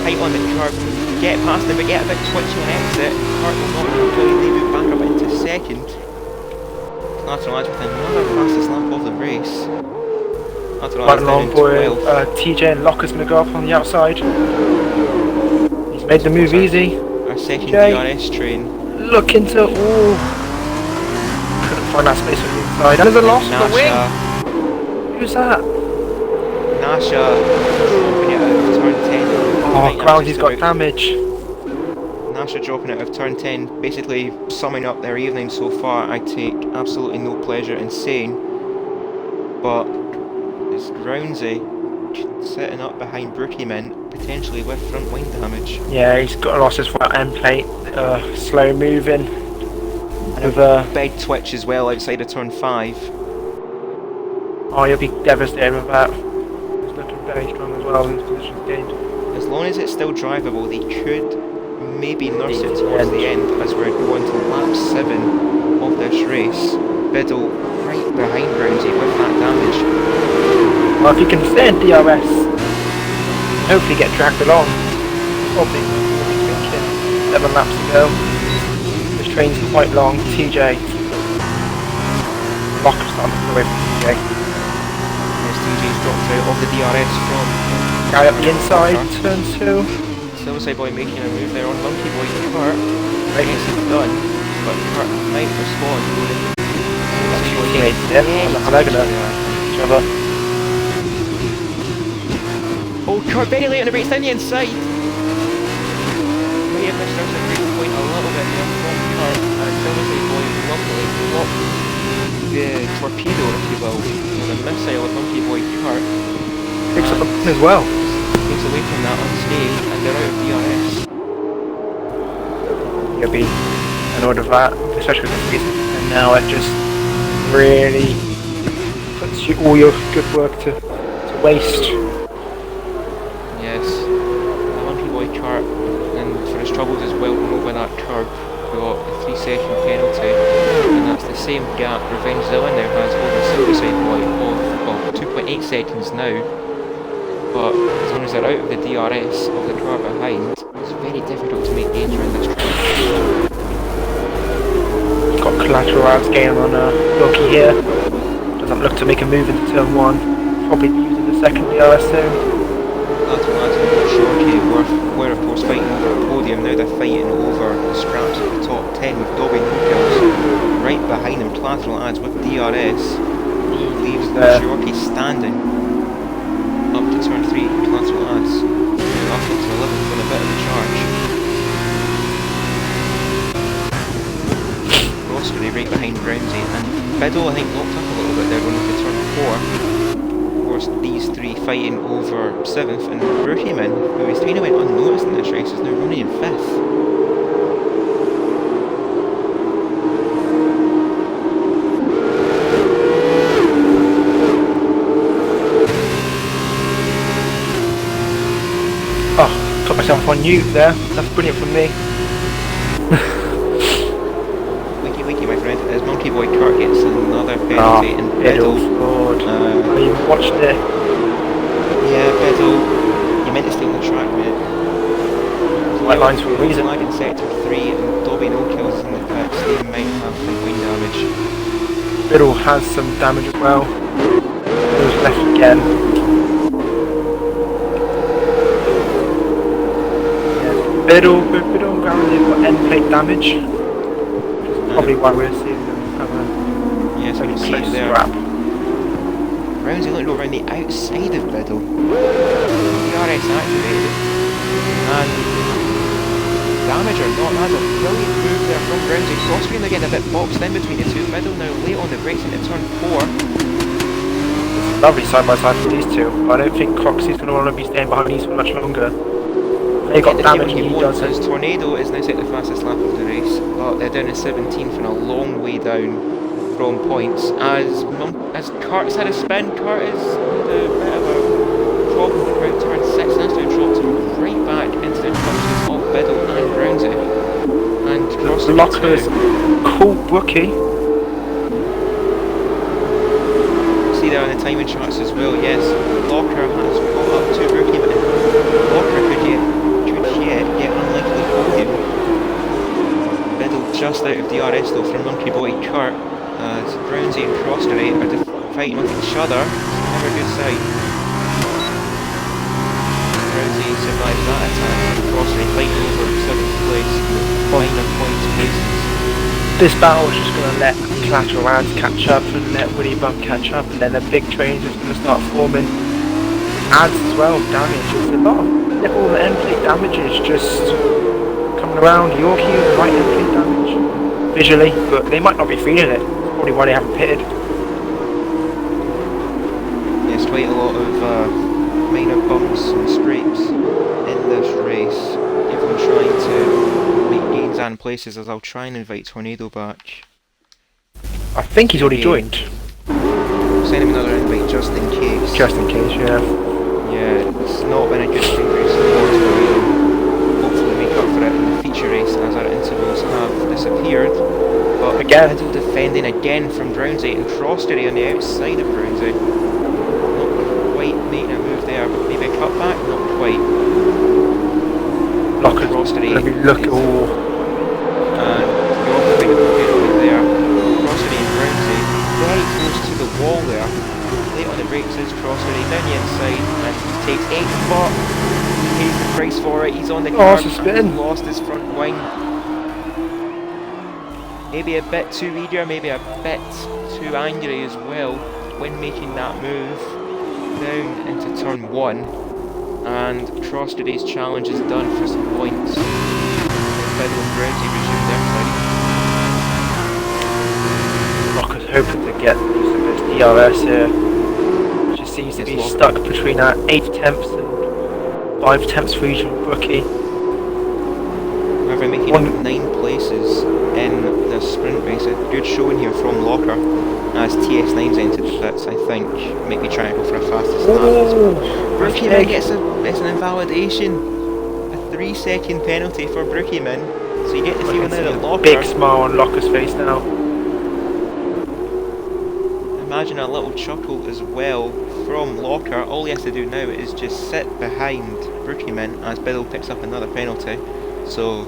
Height on the curb, get past him but get a bit twitchy on exit. Hart will not completely move back up into 2nd. Lateral edge with another fastest lap of the race. Right along boy, TJ and Locker's going to go up on the outside. He's made the move easy. Our 2nd TJ. DRS train. Look into, ooh. Couldn't find that space on the inside. And there's a loss on the wing. Who's that? Nasha dropping it out of turn 10. Oh, Groundy's got damage. Nasha dropping out of turn 10, basically summing up their evening so far. I take absolutely no pleasure in saying, but it's Brownsy sitting up behind Brookieman, potentially with front wing damage. Yeah, he's got a loss as well, end plate, slow moving. And a big twitch as well outside of turn 5. Oh, you'll be devastated with that. He's looking very strong as well in his positions gained. As long as it's still drivable, they could maybe nurse it towards the end as we're going to lap 7 of this race. Biddle right behind Brownsy with that damage. Well, if he can stay in DRS, hopefully get dragged along. Probably thinking 7 laps to go. This train's quite long. TJ. Locker's starting to go away from TJ. Yes, TJ's dropped out of the DRS from Guy up the inside, turn 2. Silverside Boy making a move there on Monkey Boy Kurt. Right, it's done, but Kurt might respond. How they're gonna each other. Oh, Kurt very late on the brakes down the inside. May have missed out the brake point a little bit there from Kurt, and Silverside Boy luckily blocked the torpedo, if you will, with a missile of Monkey Boy Kurt. Picks up a pin as well. Takes away from that unscathed, and they're out of DRS. You'll be annoyed with that, especially with this reason. And now it just really puts you all your good work to waste. Yes, the Monkey Boy Kurt, and for his troubles as well, going over that curb, got a 3-second penalty, and that's the same gap Revenge Zilla now has over Silverside Boy of 2.8 seconds now. But as long as they're out of the DRS of the car behind, it's very difficult to make gains around this track. Got collateral routes gaining on Loki here. Doesn't look to make a move into turn 1. Probably be using the 2nd DRS soon. That's Shorty were of course fighting over a podium. Now they're fighting over the scraps of the top 10 with Dobby no kills. Right behind them, collateral adds with DRS. He leaves Shorty standing. Up to turn 3, collateral adds. Up into 11th with a bit of a charge. Roscoe right behind Brownsy, and Biddle I think locked up a little bit there going into turn 4. Of course these 3 fighting over 7th, and Brookieman, who is kind of went unnoticed in this race, is now running in 5th. Put myself on mute there. That's brilliant from me. Wiki, my friend. As Monkey Boy Kurt gets another penalty, and Biddle. I even watched it. Yeah, Biddle. You meant to stay on the track, mate. White lines for a reason. Flag in sector 3, and Dobby no kills in the pits. They might have some wing damage. Biddle has some damage as well. left again. Yeah, Biddle and Ground, they've got end plate damage. Probably why we're seeing them have a yes, we can see it close there. scrap. Brownsy looking over on the outside of Biddle. DRS activated. And damage or not, that's a brilliant move there from Brownsy. Crossfield, they're getting a bit boxed in between the two. Biddle now late on the brakes into turn 4. Lovely side by side for these two. I don't think Croxy's going to want to be staying behind these for much longer. They got damage and he doesn't. Tornado is now set the fastest lap of the race, but they're down to 17th and a long way down from points. As Kurt's had a spin, Kurt is a bit of a problem around turn 6, that's now dropped him right back into the clutches of Biddle and Brownsy. And crossing Locker's cool rookie. See there on the timing charts as well, yes. Locker has caught up to Rookie, but Locker could yet get unlikely podium. Biddle just out of DRS though from Monkey Boy Kurt, as Brownsy and Crossdery are fighting with each other. It's never a good sight. Brownsy survives that attack, Crossdery fighting over 7th place, minor points places. This battle is just going to let Collateral Ads catch up and let Willy Bum catch up, and then the big trains is going to start forming. Ads as well, damage. There's a lot of little end plate damages just coming around. Yorkie, right end plate damage visually, but they might not be feeling it. That's probably why they haven't pitted. Yes, quite a lot of minor bumps and scrapes in this race. Everyone trying to make gains and places, as I'll try and invite Tornado back. I think he's already joined. Send him another invite just in case. Just in case, yeah. Yeah, it's not been a good street race for him. Hopefully make up for it in the feature race as our intervals have disappeared. But again, Biddle defending again from Brownsy and Crossdery on the outside of Brownsy. Not quite making a move there, but maybe a cutback? Not quite. Locker's Crossdery. going to be looking. And York being a bit there. Crossdery and Brownsy very close to the wall there. Late on the brakes is Crossdery down the inside and he takes 8th spot. He pays the price for it. He's on the curb and he's lost his front wing. Maybe a bit too eager, maybe a bit too angry as well when making that move down into turn 1. And Crossdery's challenge is done for some points. Biddle and Brownsy resume their fight. Locker's hoping to get use of his DRS here. Just seems to be stuck between our 8 attempts and 5 attempts for each rookie. However, making 9 places in the sprint race, a good showing here from Locker as TS9's entered the pits. I think maybe trying to go for a fastest lap. Brookieman gets an invalidation. A 3-second penalty for Brookieman. So you get the feeling there that Locker... Big smile on Locker's face now. Imagine a little chuckle as well from Locker. All he has to do now is just sit behind Brookieman as Biddle picks up another penalty. So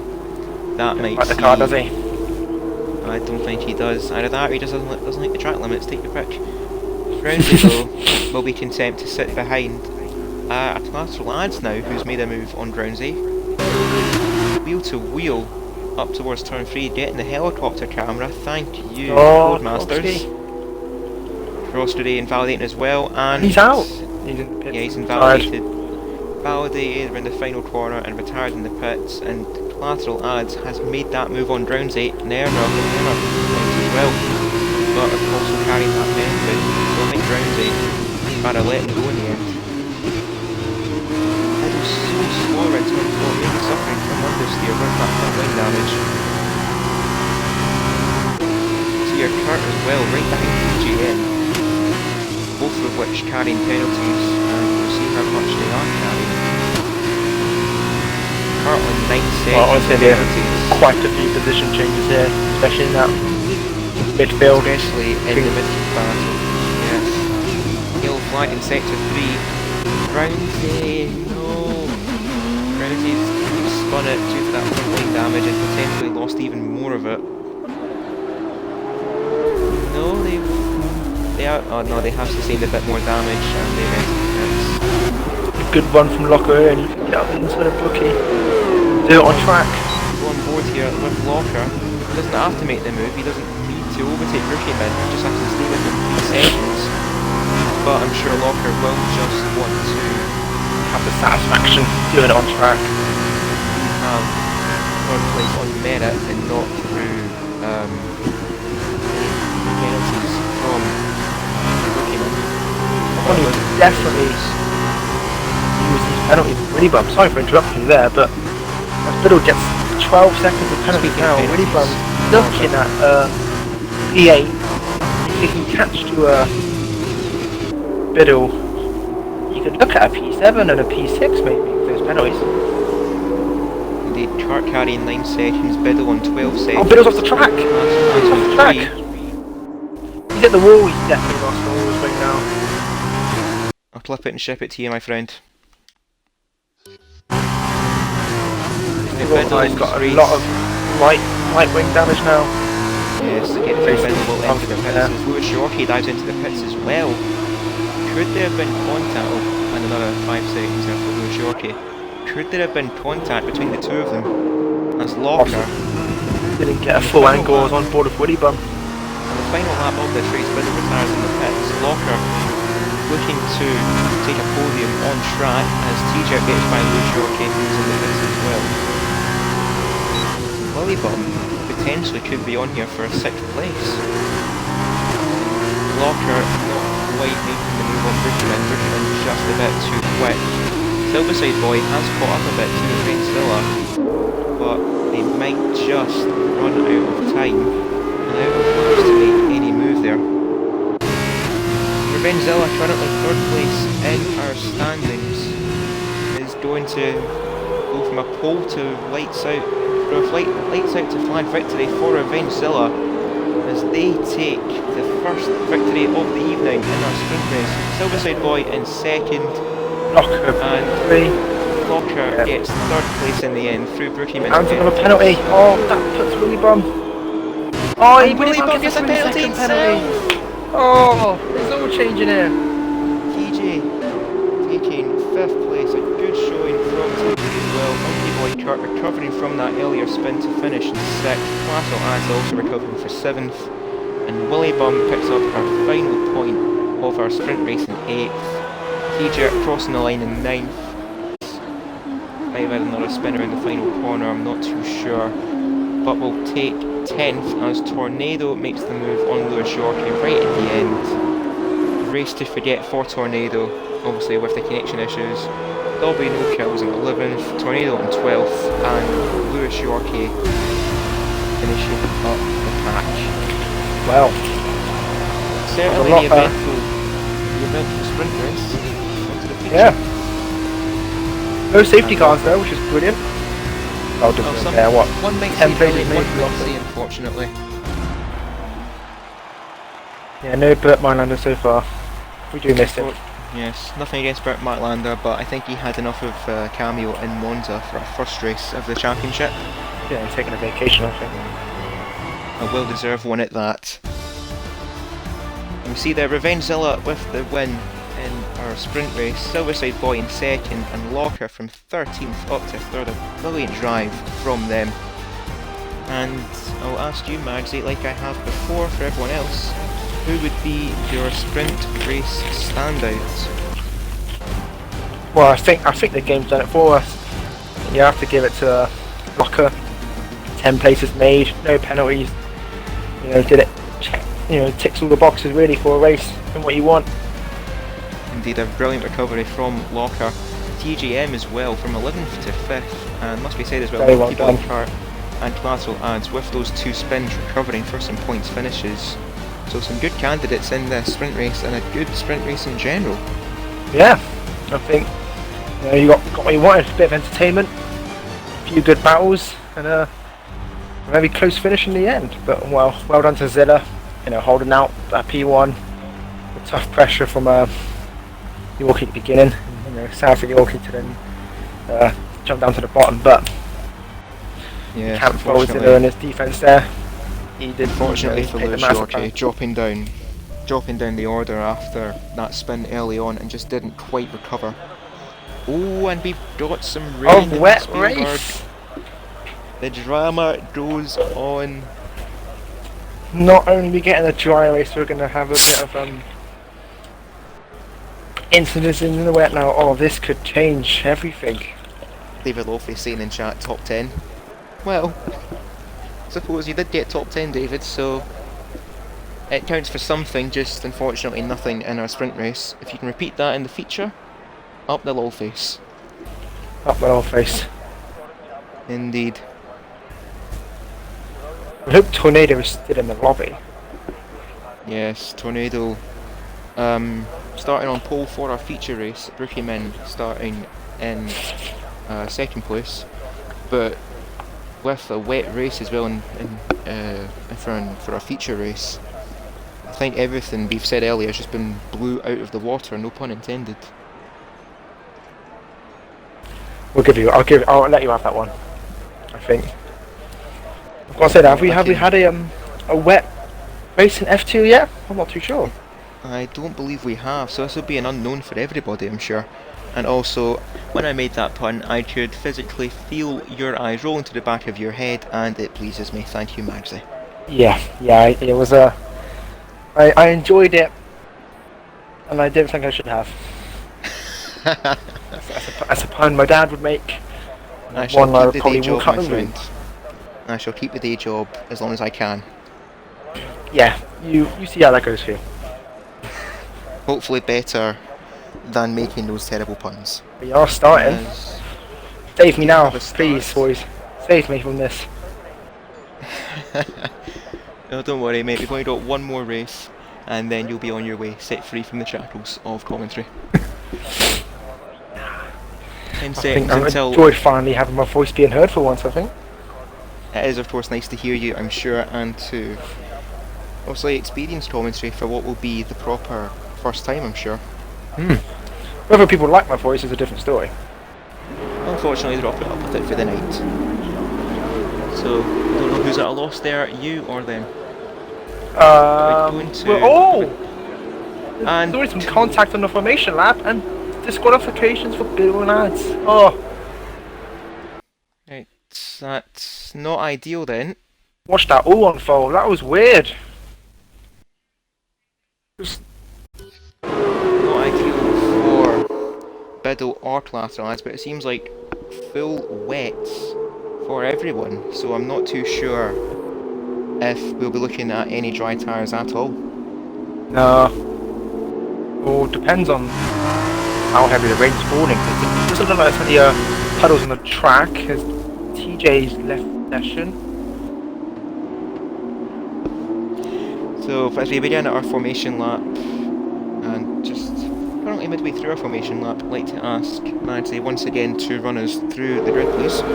that might the car, does he? I don't think he does. Either that or he just doesn't like the track limits. Take your pick. Brownsy though will be content to sit behind a Collateral Ads now, who's made a move on Brownsy. Wheel to wheel up towards turn 3, getting the helicopter camera. Thank you, Codemasters. Crossdery invalidating as well, and he's out. He's invalidated. Validated in the final corner and retired in the pits, and Collateral Ads has made that move on Brownsy. Nerner as well, but also carrying that benefit. So I think Brownsy better let him go in the end. It was so slow in turn 4, maybe suffering from understeer with that front wing damage. See your Kurt as well, right behind PGN. Both of which carrying penalties, and we'll see how much they are carrying. Kurt on 9 seconds. Well, honestly, there are quite a few position changes here, especially in that midfield. Especially in the midfield battle. Yes. Yellow flag in sector 3. Brownsy, no. Brownsy's spun it due to that front wing damage and potentially lost even more of it. No, they Locker, oh no, they have sustained a bit more damage and they missed. A good run from Locker and you can get up into the bookie. Do it on track. Go on board here with Locker. He doesn't have to make the move, he doesn't need to overtake Rookie Mid, he just has to stay within 3 seconds. But I'm sure Locker will just want to Have the satisfaction doing it on track. have third place on merit and not through penalties from Rookie Mid. One who definitely use these penalties really bum. Sorry for interrupting you there, but Biddle gets 12 seconds of penalty Speaking of now. Really bum penalties, looking at P8. If you can catch to Biddle, you could look at a P7 and a P6 maybe with those penalties. Indeed, Chart carrying 9 seconds, Biddle on 12 seconds. Oh, Biddle's off the track! He's off the track! He's at the wall, he's definitely lost the wall right now. I'll clip it and ship it to you, my friend. He's got a lot of right wing damage now. Yes, again, Biddle will enter the pits as Lewis Yorkie dives into the pits as well. Could there have been contact? Oh, and another 5 seconds there for Lewis Yorkie. Could there have been contact between the two of them? As Locker Didn't get a full angle, was on board with Woody Bum. on the final lap of this race, Biddle retires in the pits. Locker looking to take a podium on track as TJ gets by Lewis Yorkie, who's in the pits as well. Willybum potentially could be on here for a 6th place. Locker not quite making the move on Brooklyn just a bit too quick. Silverside Boy has caught up a bit to Revengezilla, but they might just run out of time and out of force to make any move there. Revengezilla, currently 3rd place in our standings, is going to go from a pole to lights out, for a lights out to flag victory for Revengezilla as they take the first victory of the evening in our sprint race. Silverside Boy in 2nd, Locker and 3. Locker gets 3rd place in the end through Brookie Mid. And another penalty. Oh, that puts Willy Bum. Oh, he Willy Bum gets a penalty himself. Oh, it's all changing here. TJ taking 5th place, a good showing from TJ as well. Monkey Boy Kurt recovering from that earlier spin to finish in 6th. Classel Ads also recovering for 7th. And Willy Bum picks up our final point of our sprint race in 8th. TJ crossing the line in 9th. Might have had another spinner in the final corner, I'm not too sure. But we'll take 10th as Tornado makes the move on Lewis Yorkie right at the end. Race to forget for Tornado, obviously with the connection issues. There'll be no kills in 11th, Tornado on 12th, and Lewis Yorkie finishing up the pack. Well, Certainly lot, the eventful sprint race. Onto the picture. yeah. No safety cars there, which is brilliant. Oh, different there, what? One might 10 say places brilliant, one made might say unfortunately. Yeah, no Burt Mylander so far. We do miss him. Yes, nothing against Bert Martlander, but I think he had enough of cameo in Monza for our first race of the championship. Yeah, he's taking a vacation, I think. A well-deserved one at that. And we see there Revengezilla with the win in our sprint race, Silverside Boy in 2nd, and Locker from 13th up to 3rd. A brilliant drive from them. And I'll ask you, Magsy, like I have before for everyone else, who would be your sprint race standout? Well, I think the game's done it for us. You have to give it to Locker. 10 places made, no penalties. You know, did it. You know, ticks all the boxes really for a race and what you want. Indeed, a brilliant recovery from Locker. TGM as well, from 11th to 5th, and must be said as well, Very well done. Kart and Classel Ads with those 2 spins recovering for some points finishes. So some good candidates in the sprint race and a good sprint race in general. Yeah, I think you got what you wanted, a bit of entertainment, a few good battles, and a very close finish in the end. But well done to Zilla, you know, holding out that P1, the tough pressure from Yorkie at the beginning, you know, south of Yorkie to then jump down to the bottom, but yeah, can't follow Zilla in his defence there. He did fortunately for take the Lewis massive Yorkie dropping down. dropping down the order after that spin early on and just didn't quite recover. Oh, and we've got some rain in wet Spielberg. race. The drama goes on. Not only are we getting a dry race, we're going to have a bit of incidents in the wet now. Oh, this could change everything. David Lofi saying in chat, top 10. Well, suppose you did get top 10, David, so it counts for something, just unfortunately nothing in our sprint race. If you can repeat that in the feature, up the lol face. Up my old face. Indeed. I hope Tornado is still in the lobby. Yes, Tornado starting on pole for our feature race, Rookie Men starting in second place, but with a wet race as well for our feature race, I think everything we've said earlier has just been blew out of the water, no pun intended. I'll let you have that one. I think. I've got to say that, have we had a wet race in F2 yet? I'm not too sure. I don't believe we have, so this will be an unknown for everybody, I'm sure. And also, when I made that pun, I could physically feel your eyes rolling to the back of your head, and it pleases me. Thank you, Magsy. Yeah, it was I enjoyed it, and I didn't think I should have. That's a pun my dad would make. I shall One I keep would the probably day job, walk out my the room. friend. I shall keep the day job as long as I can. Yeah, you see how that goes for you. Hopefully better than making those terrible puns. We are starting. As Save me now, have a start. please, boys. Save me from this. No, don't worry, mate. We've only got one more race, and then you'll be on your way, set free from the shackles of commentary. 10 I think seconds I until... enjoyed finally having my voice being heard for once, I think. It is, of course, nice to hear you, I'm sure, and to obviously experience commentary for what will be the proper first time, I'm sure. Whether people like my voice is a different story. Unfortunately, they're all put up with it for the night. So, I don't know who's at a loss there, you or them. And And there's already some contact on the formation lap and disqualifications for Bill ads. Oh, right, that's not ideal then. watch that all unfold. That was weird. Not ideal for Biddle or Clatterlads, but it seems like full wets for everyone, so I'm not too sure if we'll be looking at any dry tyres at all. No. Well, depends on how heavy the rain's falling. It doesn't look like there's any puddles on the track as TJ's left session. So as we begin our formation lap, and just currently midway through our formation lap, I'd like to ask Madsy once again to run us through the grid, please. Do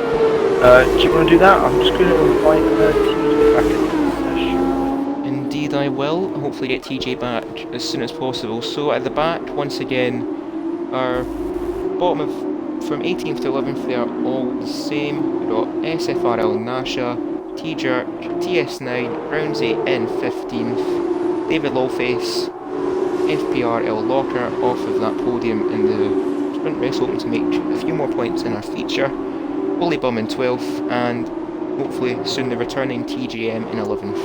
you want to do that? I'm just going to invite TJ back into the session. Indeed I will. Hopefully get TJ back as soon as possible. So at the back, once again, our bottom of from 18th to 11th, they are all the same. We've got SFRL Nasha, T-Jerk, TS9, Brownsy in 15th, David Lawface, FPRL Locker off of that podium in the sprint race, hoping to make a few more points in our feature, Bully Bum in 12th, and hopefully soon the returning TGM in 11th.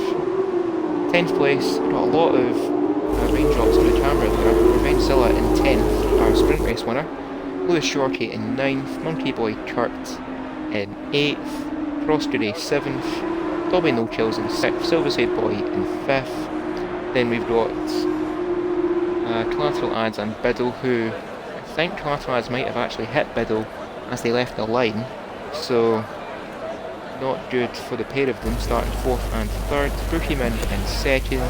10th place, got a lot of raindrops on the camera there. Revenge Zilla in 10th, our sprint race winner. Lewis Shorkey in 9th, Monkey Boy Kurt in 8th, Crossgray 7th, Dobby No Kills in 6th, Silverseed Boy in 5th. Then we've got Collateral Ads and Biddle, who I think Collateral Ads might have actually hit Biddle as they left the line, so not good for the pair of them, starting 4th and 3rd, Brookieman in 2nd,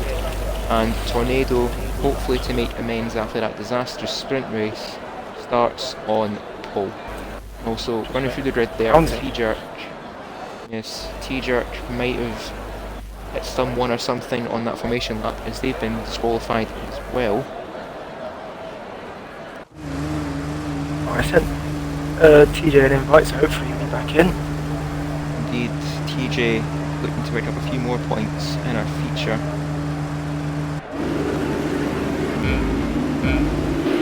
and Tornado, hopefully to make amends after that disastrous sprint race, starts on pole. Also, running through the grid there, T-Jerk. Yes, T-Jerk might have hit someone or something on that formation lap as they've been disqualified as well. I sent TJ an invite, so hopefully he'll be back in. Indeed, TJ looking to pick up a few more points in our feature.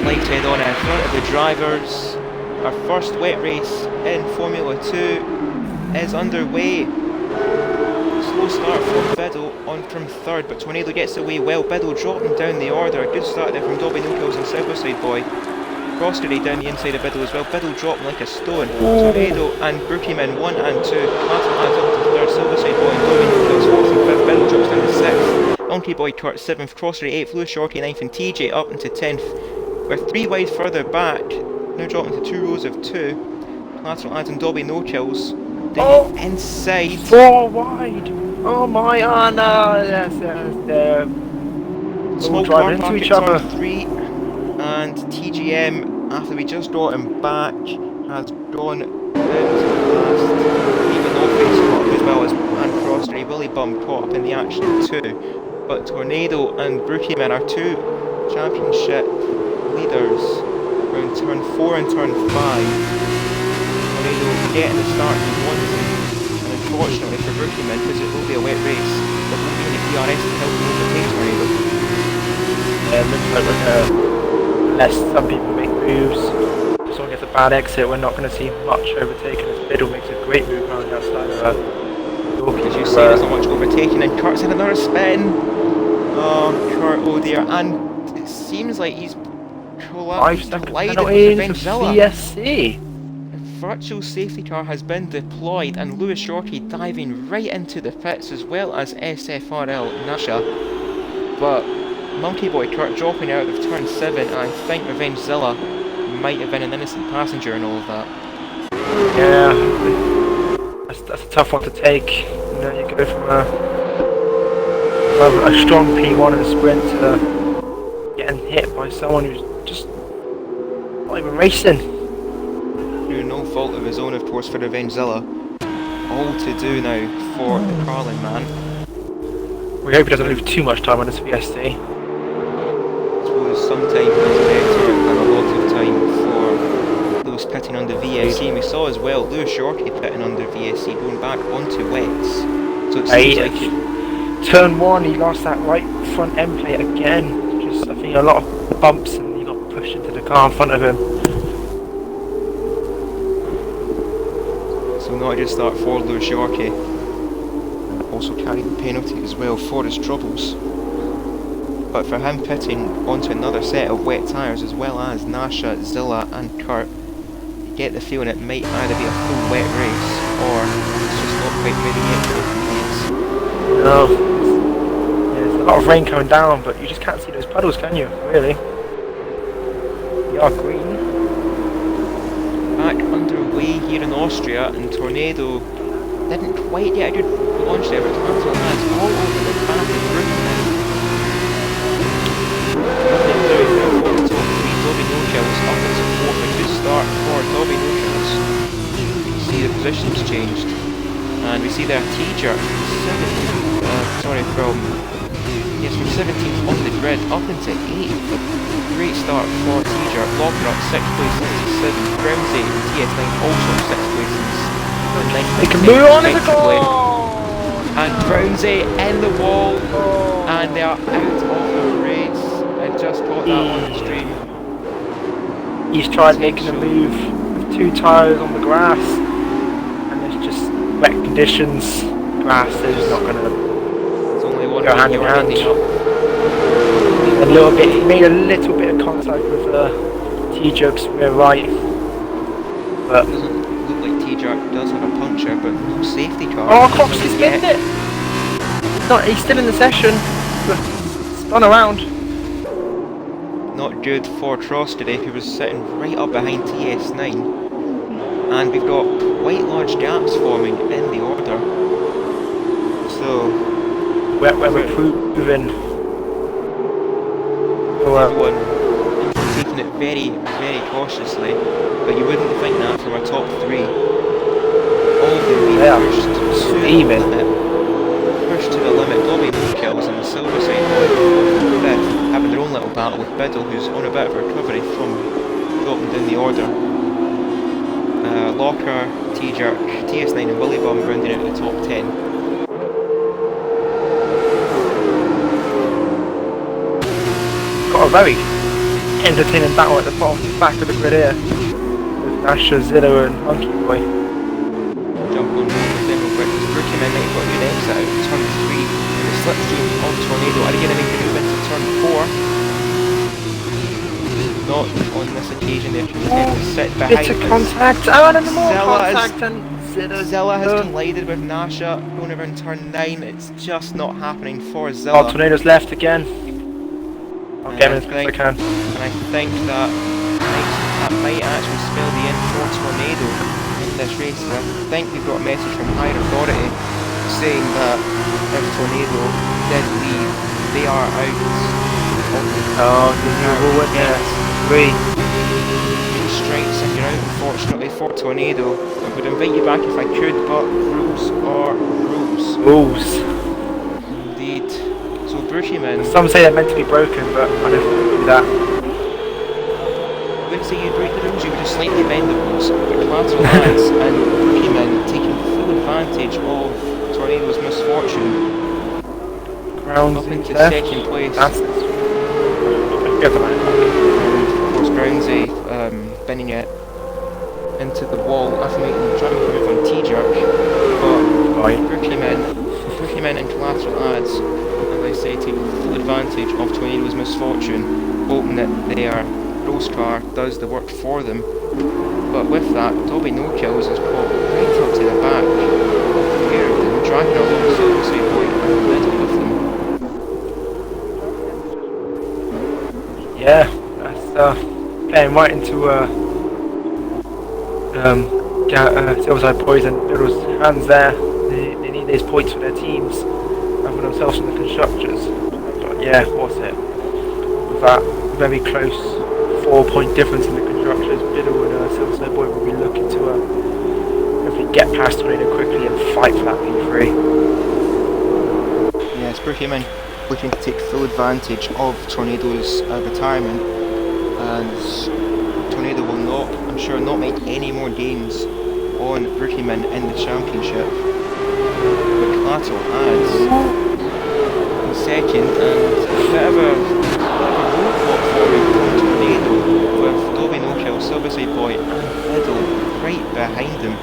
lighthead on in front of the drivers. Our first wet race in Formula 2 is underway. Slow start from Biddle on from third, but Tornado gets away well. Biddle dropping down the order. Good start there from Dobby Nicholls and Silverside Boy. Crosssteady down the inside of Biddle as well. Biddle dropping like a stone. Tornado and Brookieman 1 and 2. Martin adds up to third. Silverside Boy and Dobby Nicholls fourth and fifth. Biddle drops down to sixth. Monkey Boy Kurt 7th. Crosssteady 8th. Lewis Shorty 9th and TJ up into 10th. We're 3 wide further back. Now dropping to 2 rows of 2. Lateral adds and Dobby no kills. Inside. 4 wide. Oh my, oh no, yes, Small drive car into park each at other. turn 3, and TGM, after we just got him back, has gone down to the last. Even No-Face caught up as well as and Crossstreet. Willy Bum caught up in the action too. But Tornado and Brookieman are 2 championship leaders around turn 4 and turn 5. Tornado getting the start he wanted. Unfortunately for Brookieman, because it will be a wet race, there won't be any DRS to help him overtake Tornado. Yeah, it looks like we're gonna, unless some people make moves, if someone gets a bad exit, we're not going to see much overtaking as Biddle makes a great move around the outside of As you say, there's not much overtaking, and Kurt's in another spin. Oh, Kurt, oh dear, and it seems like he's 5 second collided penalty with into Venzilla. VSC. Virtual safety car has been deployed, and Lewis Shorty diving right into the pits as well as SFRL Nasha. But Monkey Boy Kurt dropping out of turn 7, and I think Revengezilla might have been an innocent passenger in all of that. Yeah, that's a tough one to take. You know, you go from a strong P1 in a sprint to getting hit by someone who's just not even racing. Through no fault of his own, of course, for Revengezilla. All to do now for the Carlin man. We hope he doesn't lose too much time on this VSC. I suppose sometimes it's better than a lot of time for those pitting on the VSC. And we saw as well Lewis Shorty pitting on the VSC going back onto wets. So it seems like turn 1 he lost that right front end plate again. Just I think a lot of bumps and he got pushed into the car in front of him. So not a good start for Lewis Shorty. Also carried the penalty as well for his troubles. But for him pitting onto another set of wet tyres as well as Nasha, Zilla and Kurt, you get the feeling it might either be a full wet race or it's just not quite ready yet for the No. Yeah, there's a lot of rain coming down, but you just can't see those puddles, can you? Really? They are green. Back underway here in Austria, and Tornado didn't quite get a good launch there, but Turtle has all over the path of Brookman. Nothing doing there for the top 3. Dobby no kills up into 4th. A good start for Dobby no kills. You see the positions changed, and we see there T-Jerk from 17th on the grid up into 8th. Great start for T-Jerk. Locker up 6th place into 7th. Brownsy and TS9 also 6th places. They can move on in the goal! And Brownsy in the wall, and they are out of the race. I just caught that on the stream. He's tried making a move with 2 tyres on the grass, and it's just wet conditions. Grass is not going to go hand in hand. He made a little bit of contact with T-Jerk's rear right, but doesn't look like T-Jerk does have a puncture, but no safety car. oh, Cox's spinned it! He's still in the session, but spun around. Not good for Crosssteady, who was sitting right up behind TS9. And we've got quite large gaps forming in the order. So We're improving. everyone taking it very, very cautiously, but you wouldn't think that from a top 3. All of them being pushed to the limit. Pushed to the limit. Dobby no kills, and the Silverside Boy fifth, having their own little battle with Biddle, who's on a bit of a recovery from dropping down the order. Locker, T-Jerk, TS9 and Willy Bum rounding out the top 10. Got a very entertaining battle at the bottom, back of the grid here. With Nasha, Zillow and Monkey Boy. Jump on board with them real quick. Rookie men might got a good exit out of turn 3 in the slipstream of Tornado. Are they going to make a move into turn 4? Not on this occasion, they're trying to sit behind It's a us. contact, oh, and more Zilla contact, and Zilla has collided with Nasha going around turn 9. It's just not happening for Zilla. Oh, Tornado's left again. I'll get him as quick as I can. And I think that might actually spell the end for Tornado in this race. And I think we've got a message from higher authority saying that if Tornado did leave, they are out. Oh, there's no win there. 3. Strikes and you're out, unfortunately, for Tornado. I would invite you back if I could, but rules are rules. Rules. Indeed. So Bushyman, Some say they're meant to be broken, but I don't do that. I wouldn't say you break the rules, you would just slightly bend the rules. But Collateral Lads and Bushyman taking full advantage of Tornado's misfortune. Grounds Up into left. second place. That's get the man. And of course Groundsy binning it into the wall after trying to move on T-jerk. But Bushymen and Collateral Lads, as I say, take full advantage of Tornado's misfortune, hoping that their Rose car does the work for them. But with that, Dobby No Kills is caught right up to the back of the pair of them, dragging along Silver State Boy in the middle with them. Yeah, that's playing right into Silverside Boys and Little's hands there. They need these points for their teams and for themselves and the constructors. But yeah, what's it? With that very close 4-point difference in the constructors, Biddle and Silverside Boy will be looking to hopefully get past Tornado quickly and fight for that P3. Yes, Bushymen looking to take full advantage of Tornado's retirement, and Tornado will not, I'm sure, not make any more gains on Bushymen in the championship. But Collateral Adds in second, and a bit of a roadblock for Tornado with Dobby No Kill, Silverside Boy and Fiddle right behind him.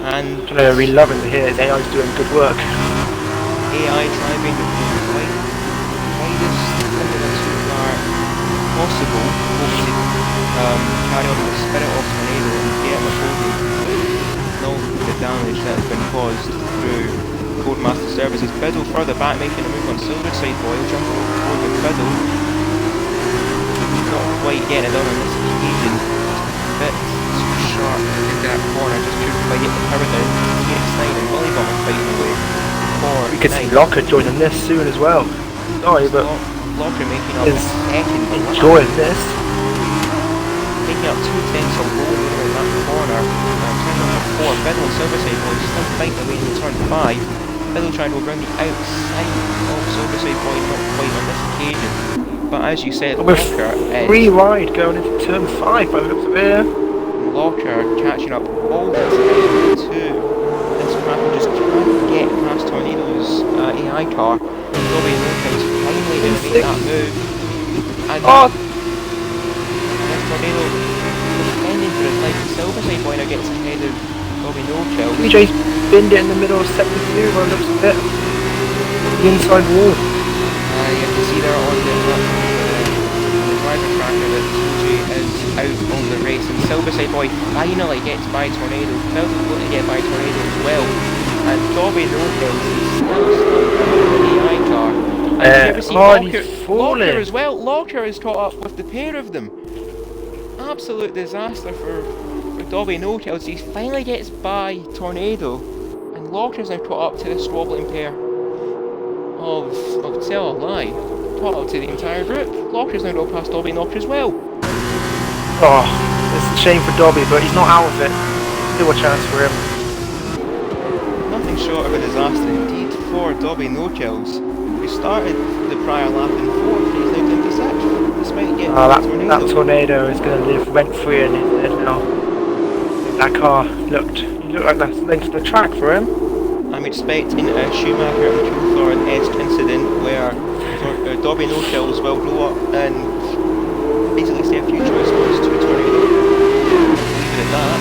And Tornado really loving to hear his AI's doing good work. AI driving the widest limits are possible, hopefully carry on with the spirit of Tornado and get him a podium. Not the damage that has been caused through Codemaster Services. Fiddle further back, making a move on Silverside Boy, jumping over with Fiddle. Not quite getting it done on this occasion. A bit too sharp in that corner, just couldn't quite get the power down. TX9 and Bullybomb are fighting away. We could see Locker joining this soon as well. Sorry, but Locker making up is second, enjoying this. Making up 2 tenths of road in that corner. Turn number 4, Fiddle and Silverside Boy still fighting away in turn 5. Fiddle trying to go around the outside of Silverside Boy, not quite on this occasion. But as you said, With Locker is free ride going into turn 5 by the looks of it. Locker catching up all the time to this crap and just can't get past Tornado's AI car. Dobby No Kills finally going to make that move. And this Tornado defending for his life. Silverside Boy now gets ahead of Dobby No Kills. DJ's binned it in the middle of sector 2 by the looks of it. The inside wall. You can see there on the driver tracker that TJ is out of the race, and Silverside Boy finally gets by Tornado. Fiddle's going to get by Tornado as well, and Dobby No Kills is still in the AI car. And you see Locker as well. Locker is caught up with the pair of them. Absolute disaster for Dobby No Kills. He finally gets by Tornado, and Locker's now caught up to the squabbling pair of Tell a Lie. Caught up to the entire group. Locker's now got past Dobby Knocker as well. Oh, it's a shame for Dobby, but he's not out of it. Still a chance for him. Nothing short of a disaster indeed for Dobby No Kills. We started the prior lap in 4th, he's now into 6th, despite getting that Tornado is going to live rent-free in his head now. That car looked like that's linked to the track for him. I'm expecting a Schumacher and Coulthorne-esque incident where Dobby No Kills will blow up and basically say a few choice words to a tornado. Leave it at that.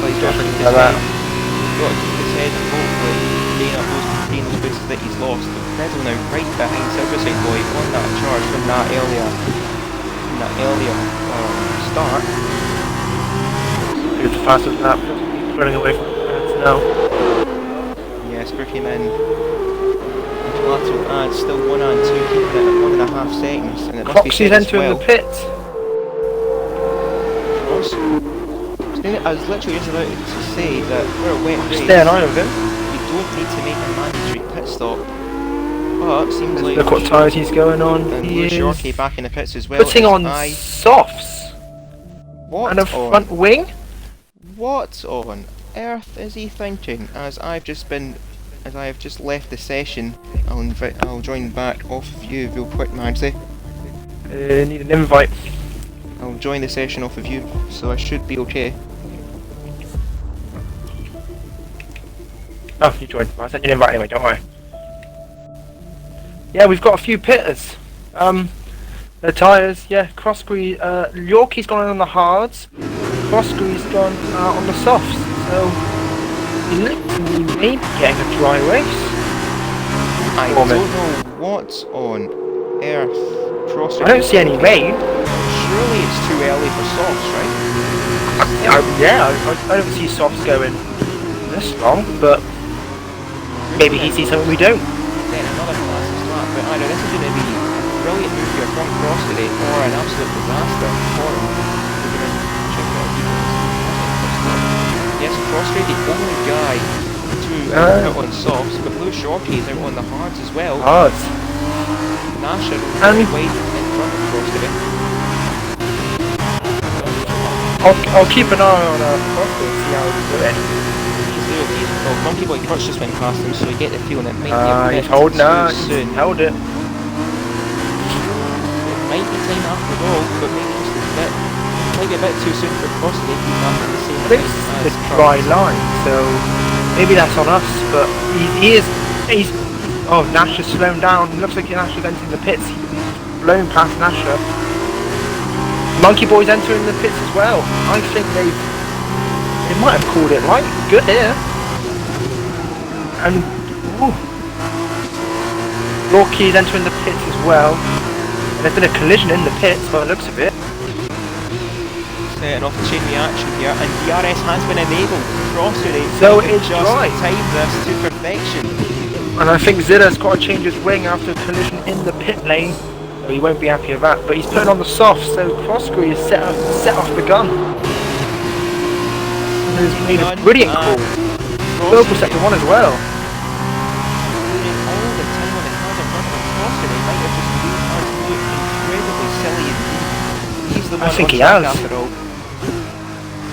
But he's got to keep his head. He's got to keep his head and hopefully gain those bases that he's lost. But Vettel now right behind Silverside Boy on that charge from that earlier start. He's the fastest lap, just running away from it now. Yes, Brookieman lateral ads still 1 and 2, keeping it at 1.5 seconds. And it must be Croxy's said as entering well. the pit. I was literally just about to say that we're a wet race. Stay an eye of him. You don't need to make a mandatory pit stop. But seems like look what tyres he's going on. And He is Shorty back in the pits as well. putting on softs What and a front wing. What on earth is he thinking? As I have just left the session, I'll join back off of you real quick, Magsy. Need an invite. I'll join the session off of you, so I should be okay. Oh, you joined. I sent you an invite anyway, don't worry. Yeah, we've got a few pitters. The tyres, yeah, Crossbury, Yorkie's gone on the hards, Crossbury's gone on the softs, so he looks maybe getting a dry race. I don't know what on earth Crossbury. I don't see any rain. Surely it's too early for softs, right? I don't see softs going this long, but maybe he sees something we don't. Then another fastest lap, but either this is going to be a brilliant move here from Cross today, or an absolute disaster for him. Yes, Crossbury, the only guy to put on softs, but Blue Shorty is out on the hards as well. Hards. Nasher very wide in front of Cross today. I'll keep an eye on Crossbury and see how he's doing. Well, Monkey Boy Crutch just went past him, so you get the feeling it might be a bit he's holding too soon. Held it. It might be time after all, but maybe just a bit. It might be a bit too soon for Cross to keep after the same I think time it's the dry line, so maybe that's on us, but he's oh, Nash is slowing down. Looks like Nash is entering the pits. He's blown past Nasher. Monkey Boy's entering the pits as well. I think they might have called it right. Good here. And Lorky's entering the pits as well. And there's been a collision in the pits by the looks of it. Setting off the chain reaction here, and DRS has been enabled. Crossbury, so it's just dry. Time this to perfection. And I think Zilla's got to change his wing after a collision in the pit lane. So he won't be happy with that. But he's putting on the soft, so Crossbury is set off the gun. And he's made a brilliant call. Purple sector 1 as well. All the time on the cars in front of Crossbury might have just looked incredibly silly indeed. He's the one I think on he track has. after all.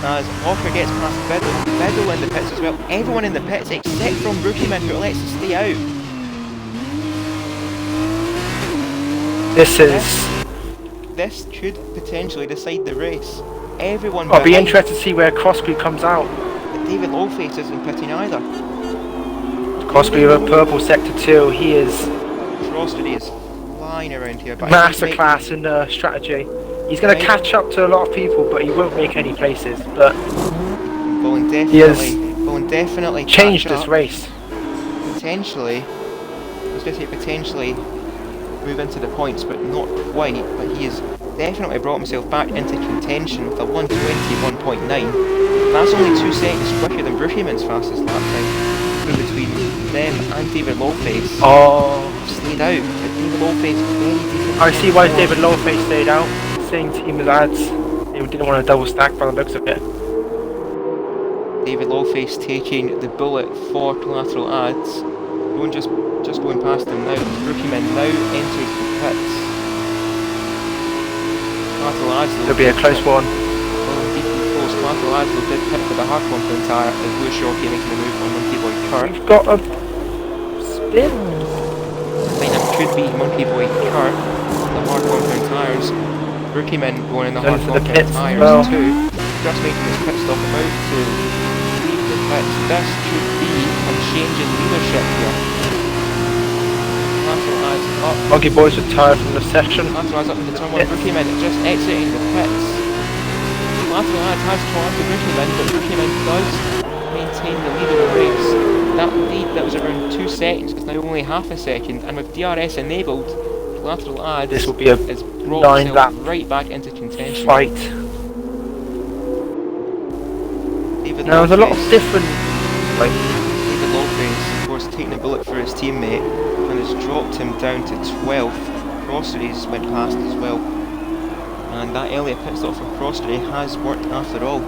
As Walker gets past Biddle in the pits as well. Everyone in the pits except from Brookieman, who lets us stay out. This could potentially decide the race. Everyone. I'll be interested to see where Crossbury comes out. David Lowface isn't pitting either. Crossbury with a purple sector 2. He is Crossbury is flying around here. But masterclass in strategy. He's going to catch up to a lot of people, but he won't make any places. But he has definitely changed this race. Potentially, I was going to say potentially move into the points, but not quite. But he has definitely brought himself back into contention with a 1:20, 1.9. That's only 2 seconds quicker than Brookieman's fastest lap time. Between them and David Lowface. Stayed out, but David Lowface very deep. I see why David Lowface stayed out. Same team as ads. They didn't want to double stack by the looks of it. David Lowface taking the bullet for collateral ads. Just going past him now. Brookieman now enters the pits. Collateral ads. It'll be a close one. Collateral ads will did pit for the hard compound tyre as Blue Shorty making the move on Monkey Boy Kurt. We've got a spin. It could be Monkey Boy Kurt, the hard compound tyres. Brookieman going in the hard compound tyres too. Just making his pit stop about to leave the pits. This could be a change in leadership here. Collateral ads Monkey Boys retired from the section. Lateral lads up into turn 1, Rookie Men just exiting the pits. Lateral lads has torn to Rookie Men, but Rookie Men does maintain the lead of the race. That lead that was around 2 seconds is now only half a second, and with DRS enabled, Lateral lads This will be a has brought himself 9-lap right back into contention. fight. Now there's a lot of different. Like, David Lopez, of course, taking a bullet for his teammate and has dropped him down to 12th. Crosseries went past as well. And that earlier pit stop from Crossery has worked after all.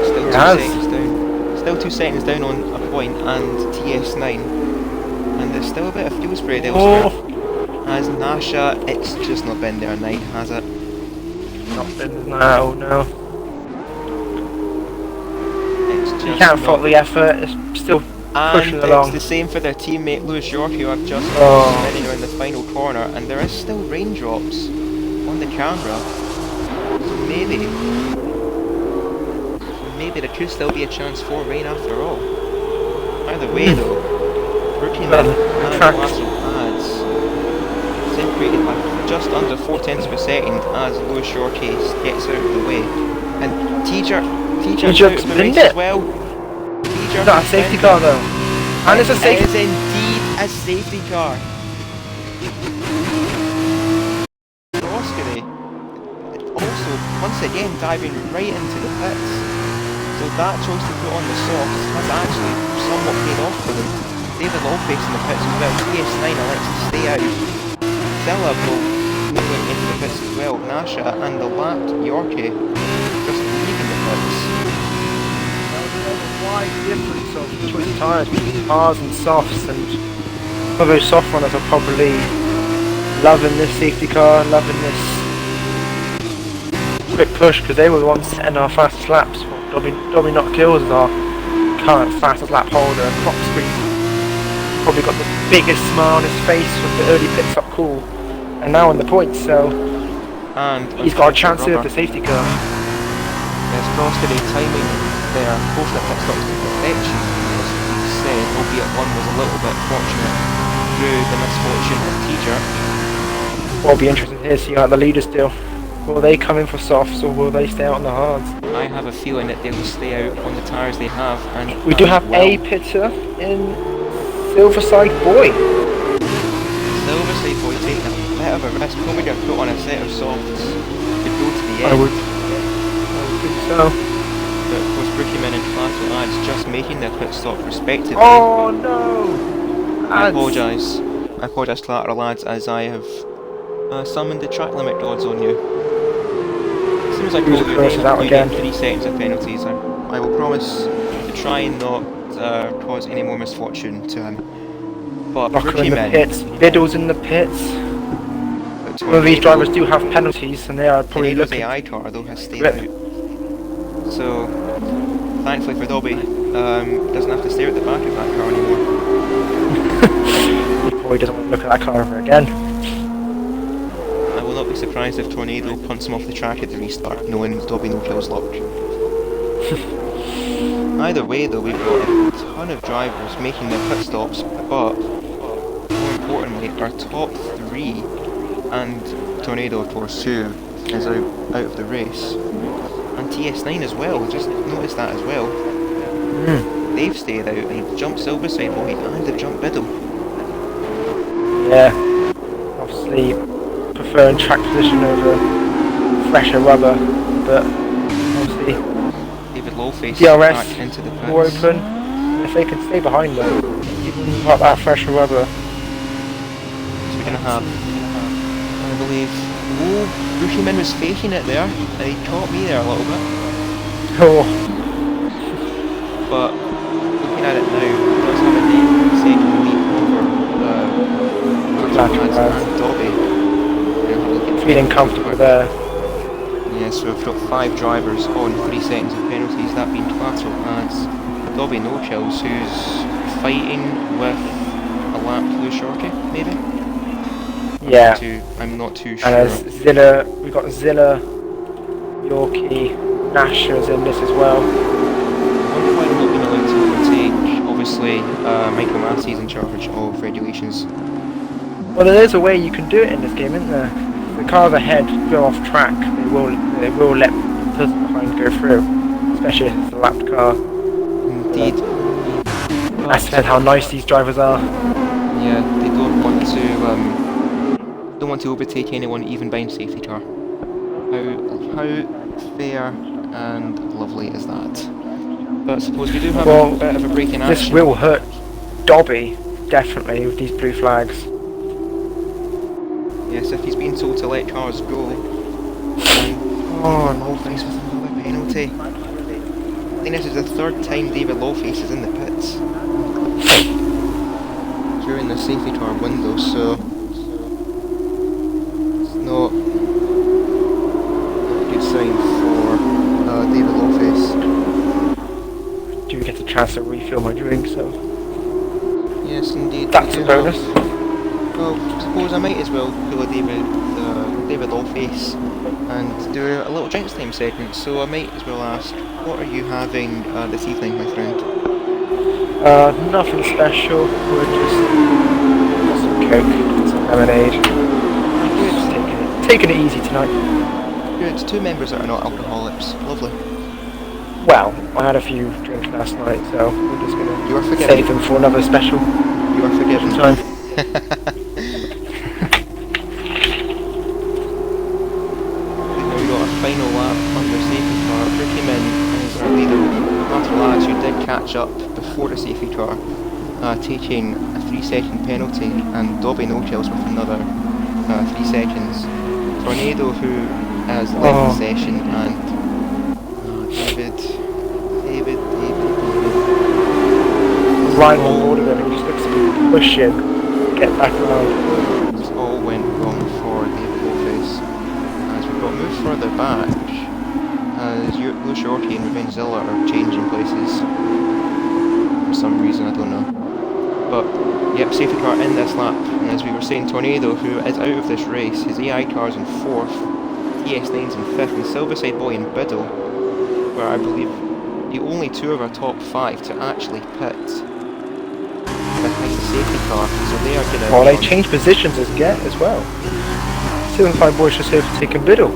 Still 2 seconds down. Still 2 seconds down on a point and TS9. And there's still a bit of fuel spray elsewhere. As Nasha, it's just not been their night, has it? not been now, no. It's just You can't fault the effort, it's still pushing and along. it's the same for their teammate Lewis York, who I've just spinning around the final corner, and there is still raindrops on the camera. So maybe there could still be a chance for rain after all. Either way though, Rookie Men and lateral pads separated by just under 0.4 of a second as Lewis York gets out of the way. And T-Jerk's out of the race as well. It's not a safety car though. And it's a safety. It is indeed a safety car. Croskery also once again diving right into the pits. So that choice to put on the softs has actually somewhat paid off for them. David Longface in the pits as well. TS9 elects to stay out. Zilla will moving into the pits as well. Nasha and the lapped Yorkie just leaving the pits. Wide difference of between tyres between hards and softs, and some of those soft runners are probably loving this safety car, loving this quick push because they were the ones setting our fastest laps. Dobby Not Kills is our current fastest lap holder, and Foxby's probably got the biggest smile on his face with the early pit stop call, and now on the points, so and he's got a chance here with the safety car. There's Croskery timing their both their pit stops to perfection, as we said, albeit one was a little bit fortunate through the misfortune of T-Jerk. What'll be interesting here to see how the leaders do. Will they come in for softs or will they stay out on the hards? I have a feeling that they will stay out on the tyres they have, and we do have a pitter in Silverside Boy. Silverside Boy taking a bit of a risk, probably going to put on a set of softs to go to the end. I would think so. But of course Rookie Men and lateral lads just making their pit stop respectively. Oh no! I apologise to lateral lads as I have summoned the track limit gods on you. As soon as I told you get 3 seconds of penalties, I will promise to try and not cause any more misfortune to him. But Locker Rookie in the Men, pits, Biddle's in the pits. Some of these drivers do have penalties and they are probably looking. The AI car though has stayed out. So, thankfully for Dobby, doesn't have to stare at the back of that car anymore. He probably doesn't want to look at that car ever again. I will not be surprised if Tornado punts him off the track at the restart, knowing Dobby no kills locked. Either way though, we've got a ton of drivers making their pit stops, but more importantly, our top 3, and Tornado of course too, is out of the race. And TS9 as well, just noticed that as well. They've stayed out, and they've jumped Silverside Boy and they've jumped Biddle. Yeah, obviously preferring track position over fresher rubber, but obviously David Lowface DRS back into the pits. more open. If they can stay behind though, even without that fresher rubber. So we're going to have, I believe, Rookie Men was faking it there, and he caught me there a little bit. Oh. But looking at it now, he does have a second lead over and Dobby. Feeling comfortable there. Yeah, so we've got 5 drivers on 3 seconds of penalties, that being lateral pads. Dobby No Chills, who's fighting with a lapped Lewis Yorkie, maybe? Yeah. I'm not too sure. And as Zilla, we've got Zilla, Yorkie, Nasher's in this as well. One point not being allowed to overtake, obviously Michael Massey's in charge of regulations. Well, there is a way you can do it in this game, isn't there? If the cars ahead go off track, they will let the person behind go through, especially if it's a lapped car. Indeed. That depends how nice these drivers are. Yeah, they don't want to overtake anyone even behind safety car. How fair and lovely is that? But I suppose we do have a bit of a break in action. This will hurt Dobby, definitely, with these blue flags. Yes, if he's been told to let cars go. Oh, Lawface with another penalty. I think this is the third time David Lawface is in the pits during the safety car window, so it's not a good sign for David Lawface. I do get the chance to refill my drink, so yes, indeed. that's a bonus. Well, I suppose I might as well pull a David Lawface and do a little drinks time segment, so I might as well ask, what are you having this evening, my friend? Nothing special, we're just got some Coke, some lemonade. Just taking it easy tonight. Good, two members that are not alcoholics, lovely. Well, I had a few drinks last night, so we're just You are gonna forgiven. save them for another special. You are forgiven. Time. We've got a final lap under safety car. Brookyman is our leader. After lads who did catch up before the safety car, taking a 3-second penalty, and Dobby No-Kills with another 3 seconds. Tornado, who has left the session, and David. Right on board of him, and just looks to push him, get back around. This all went wrong for David Lawface, as we got moved further back, as Lou Shorty and Revengezilla are changing places for some reason, I don't know. But yep, safety car in this lap, and as we were saying, Tornado, who is out of this race, his AI car's in 4th, TS9's in 5th, and Silverside Boy in Biddle, where I believe the only 2 of our top 5 to actually pit behind the safety car, so they are gonna... Well, they change positions as well. 75 boys just overtaken Biddle.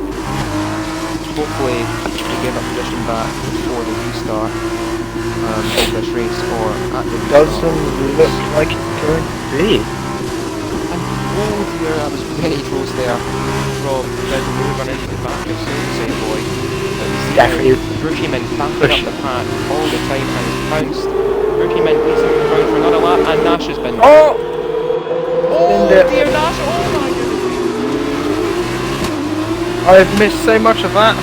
Hopefully they get that position back before the restart of this race, or at the Doesn't look like it's going to be. And oh dear, that was very close there from Biddle moving into the back of Silverside Boy. Definitely. Brookyman backing up the pack all the time and has bounced. Brookyman leads him around for another lap, and Nash has been... Oh dear Nash, oh my goodness! I've missed so much of that.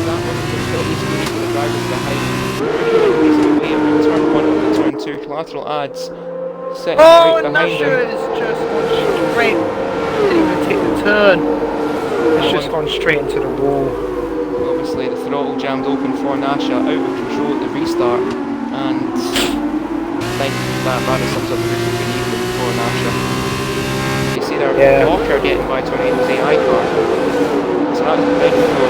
That wasn't just so easy for the drivers behind. Brookyman leads the way around turn 1 and turn 2. Collateral adds sitting right behind Nash him. is just gone straight. Didn't even take the turn. It's just gone straight into the wall. Obviously the throttle jammed open for Nasha, out of control at the restart, and I think that sums up a really good evening for Nasha. You see there, Walker getting by Tornado's AI car, so that's big for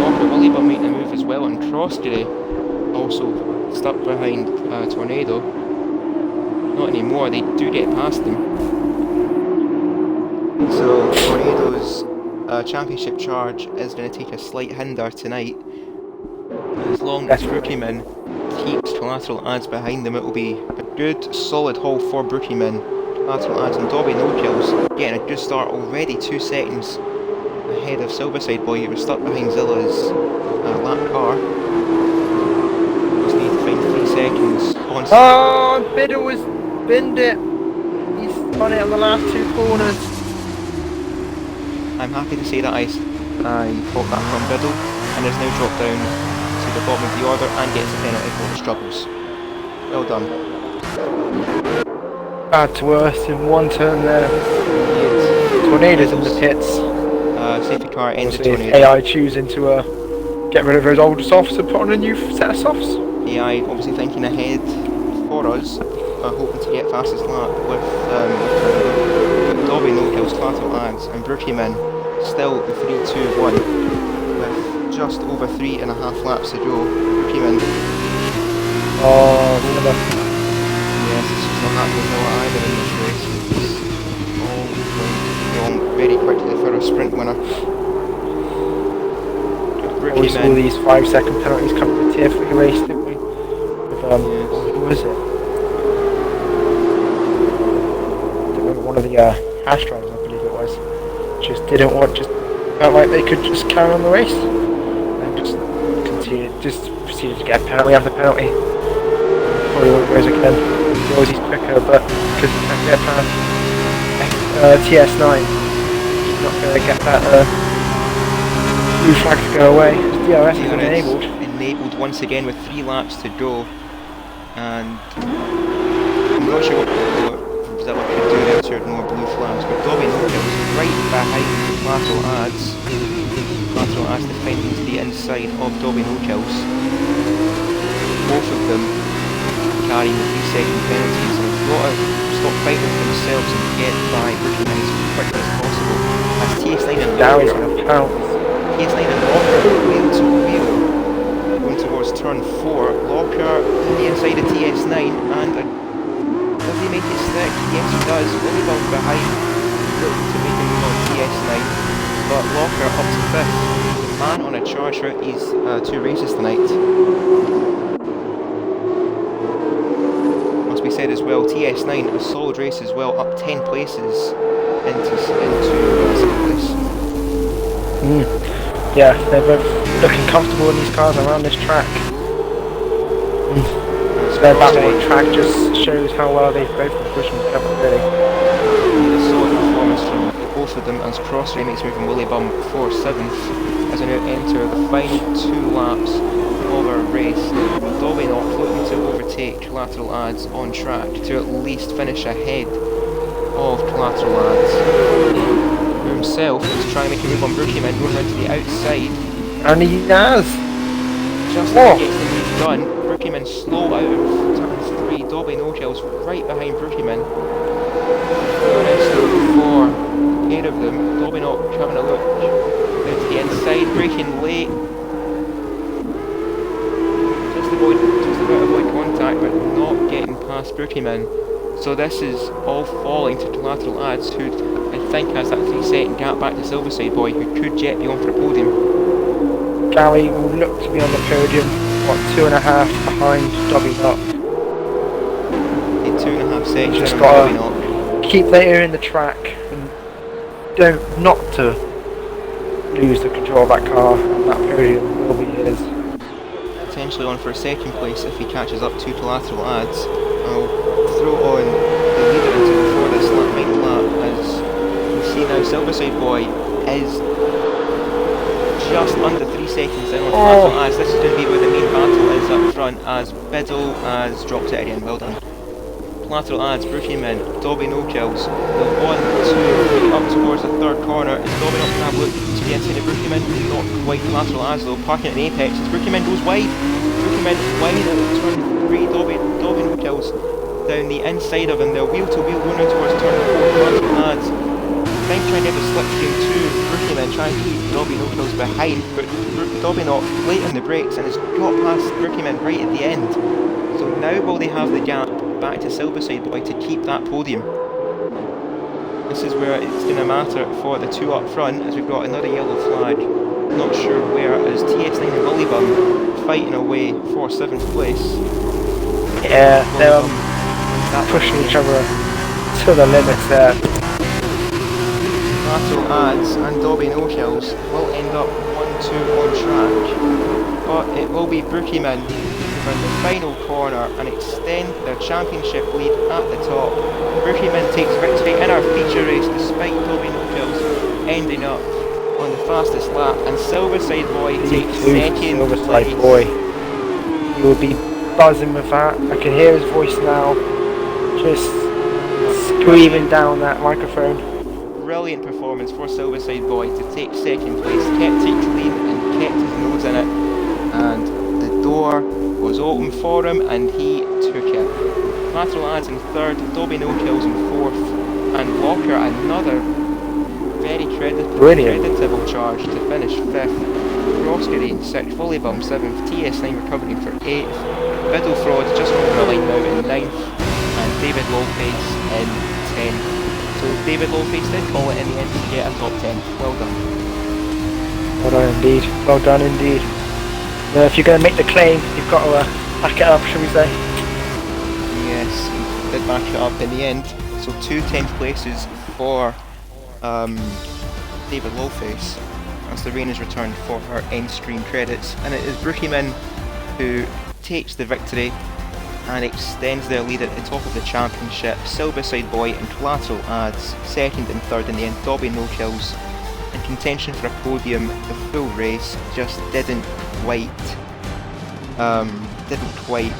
Walker. Williba making a move as well, and Crossjury also stuck behind Tornado. Not anymore, they do get past them. So Tornado's championship charge is going to take a slight hinder tonight. As long as Brookyman keeps collateral adds behind them, it will be a good solid haul for Brookyman. Collateral adds and Dobby No-Kills getting a good start already, 2 seconds ahead of Silverside Boy, who was stuck behind Zilla's lap car. Just need to find 3 seconds on... Oh, Biddle has binned it. He's on it on the last 2 corners. I'm happy to say that I caught that from Biddle, and has now dropped down to the bottom of the order and gets a penalty for his troubles. Well done. Bad to worse in one turn there. Tornado's in the pits. Safety car ends the Tornado. AI choosing to get rid of his old softs and put on a new set of softs. AI obviously thinking ahead for us, hoping to get fastest lap with Dobby No-Kills, collateral adds, and Brookyman still in 3-2-1 with just over 3.5 laps to go. Brookyman. Oh, yes, it's just not happening a lot either in this race. It's all going very quickly for a sprint winner. We saw these 5-second penalties coming in the tier 3 race, didn't we? With, who was it? I remember one of the hash drivers, I believe it was. Just didn't want, just felt like they could just carry on the race. And just proceeded to get a penalty after penalty. Probably won't race again. He always is quicker, but because he can't get past TS9, he's not going to get that blue flag to go away. DRS is enabled. Enabled once again with 3 laps to go. And I'm not sure what Brazil could do there to ignore blue flags, but Dobby was right behind lateral ads. Lateral ads defending to the inside of Dobby no-kills. Both of them carrying the 3-second penalties, and have got to stop fighting for themselves and get by Brooklyn as quickly as possible. As TS9 and Gary's going to pounce. TS9 and Locker wheel to wheel going towards turn 4. Locker on the inside of TS9, and does he make it stick? Yes he does. Willie Bum behind, looking to make him on TS9, but Locker up to 5th. The man on a charge throughout these 2 races tonight. Must be said as well, TS9 a solid race as well, up 10 places into second place. Yeah, they're both looking comfortable in these cars around this track. Their battle on track just shows how well they've both been pushing together, really. A solid performance from both of them as Crossray makes move from Willie Bum for 7th as we now enter the final 2 laps of our race. Dobby not looking to overtake lateral ads on track to at least finish ahead of lateral ads. Himself is trying to make a move on Brookieman, going around to the outside. And he has! Just as he gets the move done, Brookieman slow out of turn 3. Dobby no-kills right behind Brookieman. For a pair of them. Dobby not having a look down to the inside, braking late. Just about to avoid contact, but not getting past Brookieman. So this is all falling to lateral ads, who I think has that 3-second gap back to Silverside Boy, who could yet be on for a podium. Gary will look to be on the podium, 2.5 behind Dobby Knock. In 2.5 seconds, Just Dobby Knock. Keep the ear in the track and don't not to lose the control of that car, and that podium will be his. Potentially on for a second place if he catches up to lateral ads. I'll throw on the leader into before this final lap, as you see now Silverside Boy is just under 3 seconds in on lateral ads. This is going to be where the main battle is up front, as Biddle has dropped it again. Well done. Lateral ads, Brookieman, Dobby no-kills. The 1, 2, 3 up towards the 3rd corner. Is Dobby not going to have a look to the inside of Brookieman? Not quite lateral ads though, parking at the apex as Brookieman goes wide. Brookieman wide at turn 3, Dobby no-kills down the inside of him. They're wheel to wheel going out towards turn 4, lateral ads. Then trying to get the slipstream to Brookieman, trying to keep Dobby no-kills behind, but Dobby not late on the brakes and has got past Brookieman right at the end. So now will they have the gap back to Silverside Boy to keep that podium? This is where it's going to matter for the 2 up front, as we've got another yellow flag, not sure where, as TS9 and Bullybum fighting away for 7th place. Yeah, they're pushing each other to the limits there. Lateral ads and Dobby no-kills will end up 1-2 on track, but it will be Brookieman from the final corner and extend their championship lead at the top. Brookieman takes victory in our feature race despite Dobby no-kills ending up on the fastest lap, and Silverside Boy takes 2nd Silverside place. Boy. He will be buzzing with that. I can hear his voice now, just screaming down that microphone. Brilliant performance for Silverside Boy to take 2nd place, kept it clean and kept his nose in it, and the door was open for him and he took it. Lateral ads in 3rd, Dobby no-kills in 4th, and Walker another very creditable charge to finish 5th. Roskery in 6th, Bullybum 7th, TS9 recovering for 8th, Biddle Fraud just over the line now in 9th, and David Lawface in 10th. So David Lawface did call it in the end to get a top 10. Well done. Well done indeed. Well done indeed. If you're going to make the claim, you've got to back it up, shall we say? Yes, he did back it up in the end. So 2 10th places for David Lawface as the rain is returned for her end screen credits, and it is Brookieman who takes the victory and extends their lead at the top of the championship. Silverside Boy and Collateral Ads second and third in the end. Dobby no kills in contention for a podium the full race, just didn't quite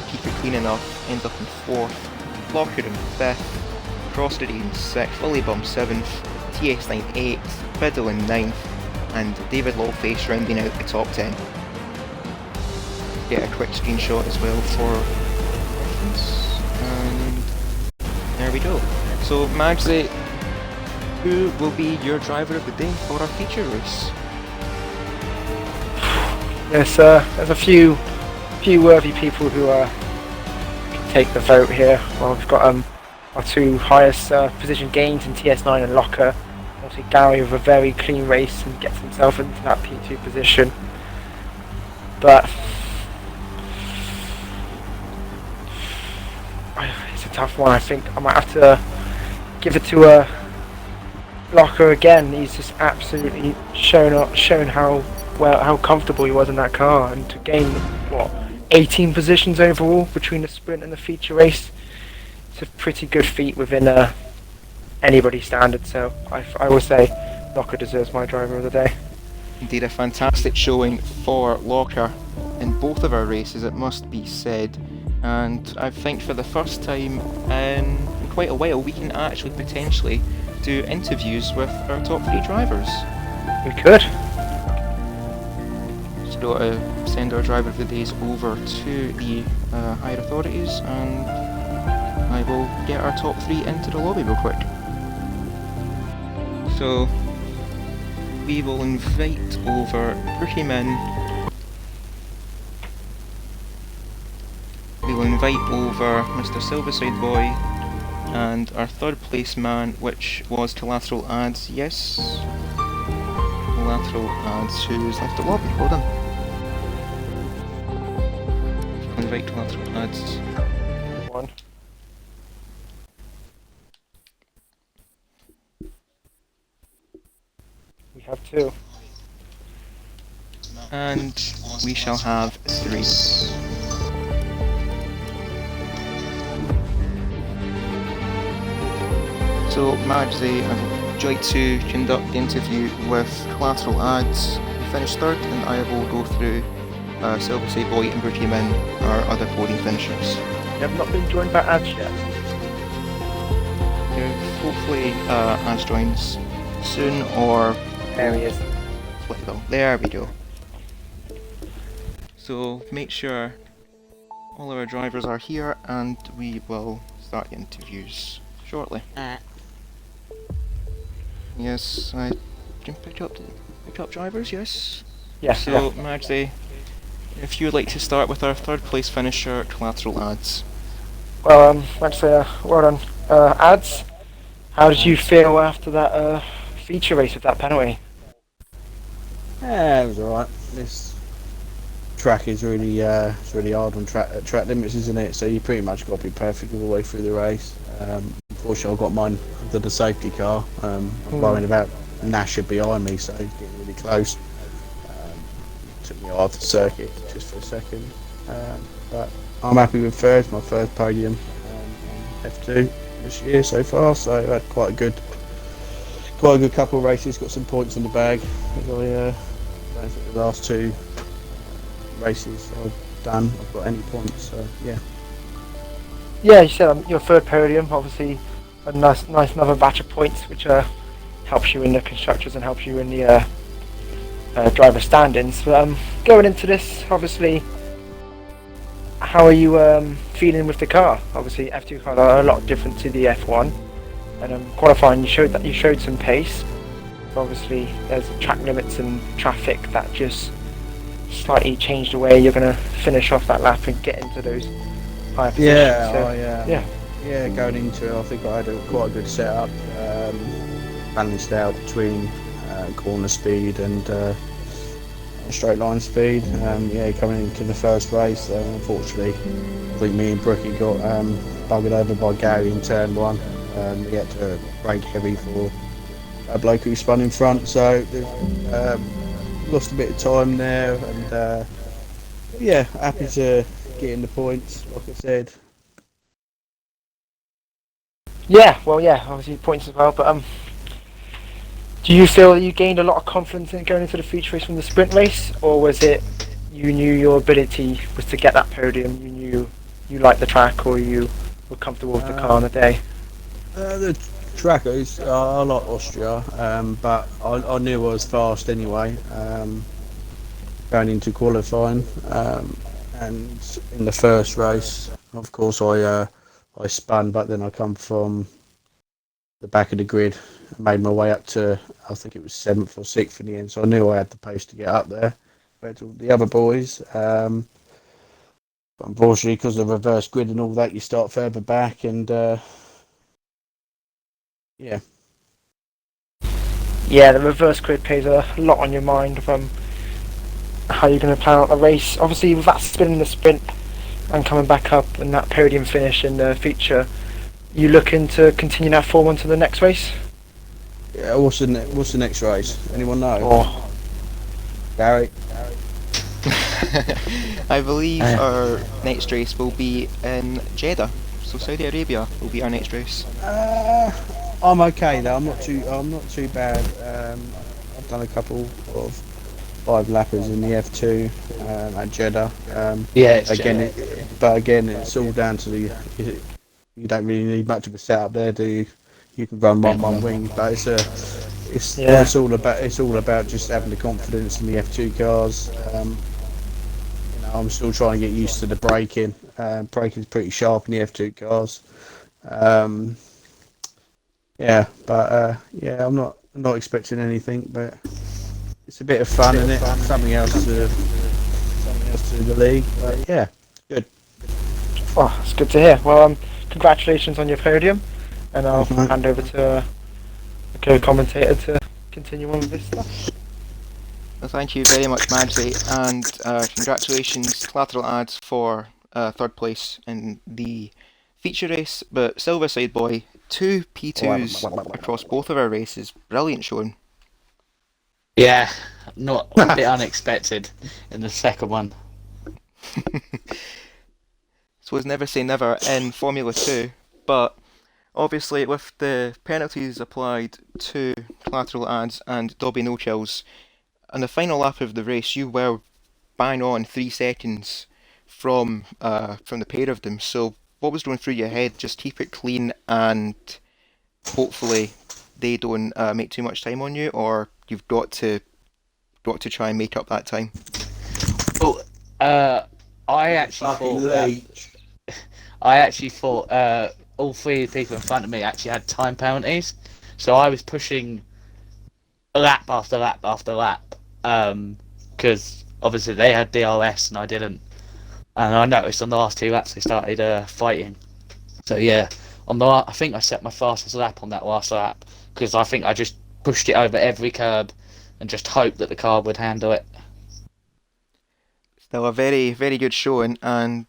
keep it clean enough. End up in 4th, Locker in 5th, Crossed in 6th, Lillybum 7th, TS9 8th, Biddle in 9th, and David Lawface rounding out the top 10. Get a quick screenshot as well for reference, and there we go. So Magsy, who will be your driver of the day for our feature race? Yes, there's a few worthy people who can take the vote here. Well, we've got our 2 highest position gains in TS9 and Locker. Obviously Gary with a very clean race and gets himself into that P2 position. But it's a tough one. I think I might have to give it to Locker again. He's just absolutely shown how comfortable he was in that car, and to gain 18 positions overall between the sprint and the feature race. It's a pretty good feat within anybody's standard. So I will say Locker deserves my driver of the day. Indeed, a fantastic showing for Locker in both of our races, it must be said. And I think for the first time in quite a while, we can actually potentially do interviews with our top 3 drivers. We could. So got to send our driver of the days over to the higher authorities, and I will get our top 3 into the lobby real quick. So we will invite over Brookieman. We will invite over Mr. Silverside Boy and our 3rd place man, which was Collateral Ads. Yes, Collateral Ads, who's left the lobby. Hold on. Invite Collateral Ads. 1. We have 2. And we shall have 3. So Magsy, I'd like to conduct the interview with Collateral Ads, who finished 3rd, and I will go through Silverside Boy and Brookieman, our other podium finishers. You have not been joined by Ads yet. Hopefully Ads joins soon, or There he is. flexible. There we go. So make sure all our drivers are here, and we will start the interviews shortly. Yes, I can pick up drivers. Yes. Yes. So Magsy, if you would like to start with our 3rd place finisher, Collateral Ads. Well, actually, well done, Ads. How did you feel after that feature race with that penalty? Yeah, it was alright. This track is really hard on track limits, isn't it? So you pretty much got to be perfect all the way through the race. Unfortunately, I got mine under the safety car. I'm worrying about Nasher behind me, so he's getting really close. Took me off the circuit just for a second, but I'm happy with 3rd, my 3rd podium on F2 this year so far. So I had quite a good couple of races. Got some points in the bag. As I don't think the last 2 races I've done, I've got any points. So yeah. Yeah, you said your 3rd podium, obviously a nice another batch of points, which helps you in the constructors and helps you in the driver standings. But going into this, obviously, how are you feeling with the car? Obviously, F2 cars are a lot different to the F1, and qualifying you showed some pace. But obviously, there's track limits and traffic that just slightly change the way you're going to finish off that lap and get into those higher positions. Yeah, So, I yeah. yeah, going into it, I think I had quite a good setup, balanced out between corner speed and straight line speed. Yeah, coming into the first race, unfortunately, I think me and Brookie got buggered over by Gary in turn one. We had to brake heavy for a bloke who spun in front, so lost a bit of time there. And yeah, happy to get in the points, like I said. Yeah, well, yeah, obviously points as well. But do you feel that you gained a lot of confidence in going into the feature race from the sprint race, or was it you knew your ability was to get that podium? You knew you liked the track, or you were comfortable with the car on the day? The trackers, I like Austria, but I knew I was fast anyway, going into qualifying. And in the first race, of course, I spun, but then I come from the back of the grid, made my way up to, I think it was 7th or 6th in the end, so I knew I had the pace to get up there. But the other boys, but unfortunately, because of the reverse grid and all that, you start further back, and yeah. Yeah, the reverse grid plays a lot on your mind from how you're going to plan out the race. Obviously, with that spin in the sprint and coming back up and that podium finish in the feature, you looking to continue that form onto the next race? Yeah, what's the next race? Anyone know? Or Gary? I believe our next race will be in Jeddah, so Saudi Arabia will be our next race. I'm okay though. I'm not too bad. I've done a couple of 5 lappers in the F2 at Jeddah. But again, it's all down to you don't really need much of a setup there, do you? You can run one wing, but it's all about just having the confidence in the F2 cars. I'm still trying to get used to the braking. Braking's pretty sharp in the F2 cars. Yeah, but yeah, I'm not expecting anything, but it's a bit of fun, isn't it? Something else to the league. But yeah, good. oh, it's good to hear. Well, congratulations on your podium, and I'll hand over to the co-commentator to continue on with this stuff. Well, thank you very much, Madsy, and congratulations, Collateral Ads, for 3rd place in the feature race. But Silverside Boy, 2 P2s across both of our races. Brilliant showing. Yeah, not a bit unexpected in the second one. Suppose never say never in Formula 2, but obviously with the penalties applied to Collateral Ads and Dobby No Chills, on the final lap of the race, you were bang on 3 seconds from the pair of them. So what was going through your head? Just keep it clean and hopefully they don't make too much time on you, or you've got to try and make up that time. Well, I actually thought all 3 people in front of me actually had time penalties, so I was pushing lap after lap after lap, because obviously they had DRS and I didn't, and I noticed on the last 2 laps they started fighting. So yeah, I think I set my fastest lap on that last lap because I think I just pushed it over every curb and just hoped that the car would handle it. Still a very, very good showing, and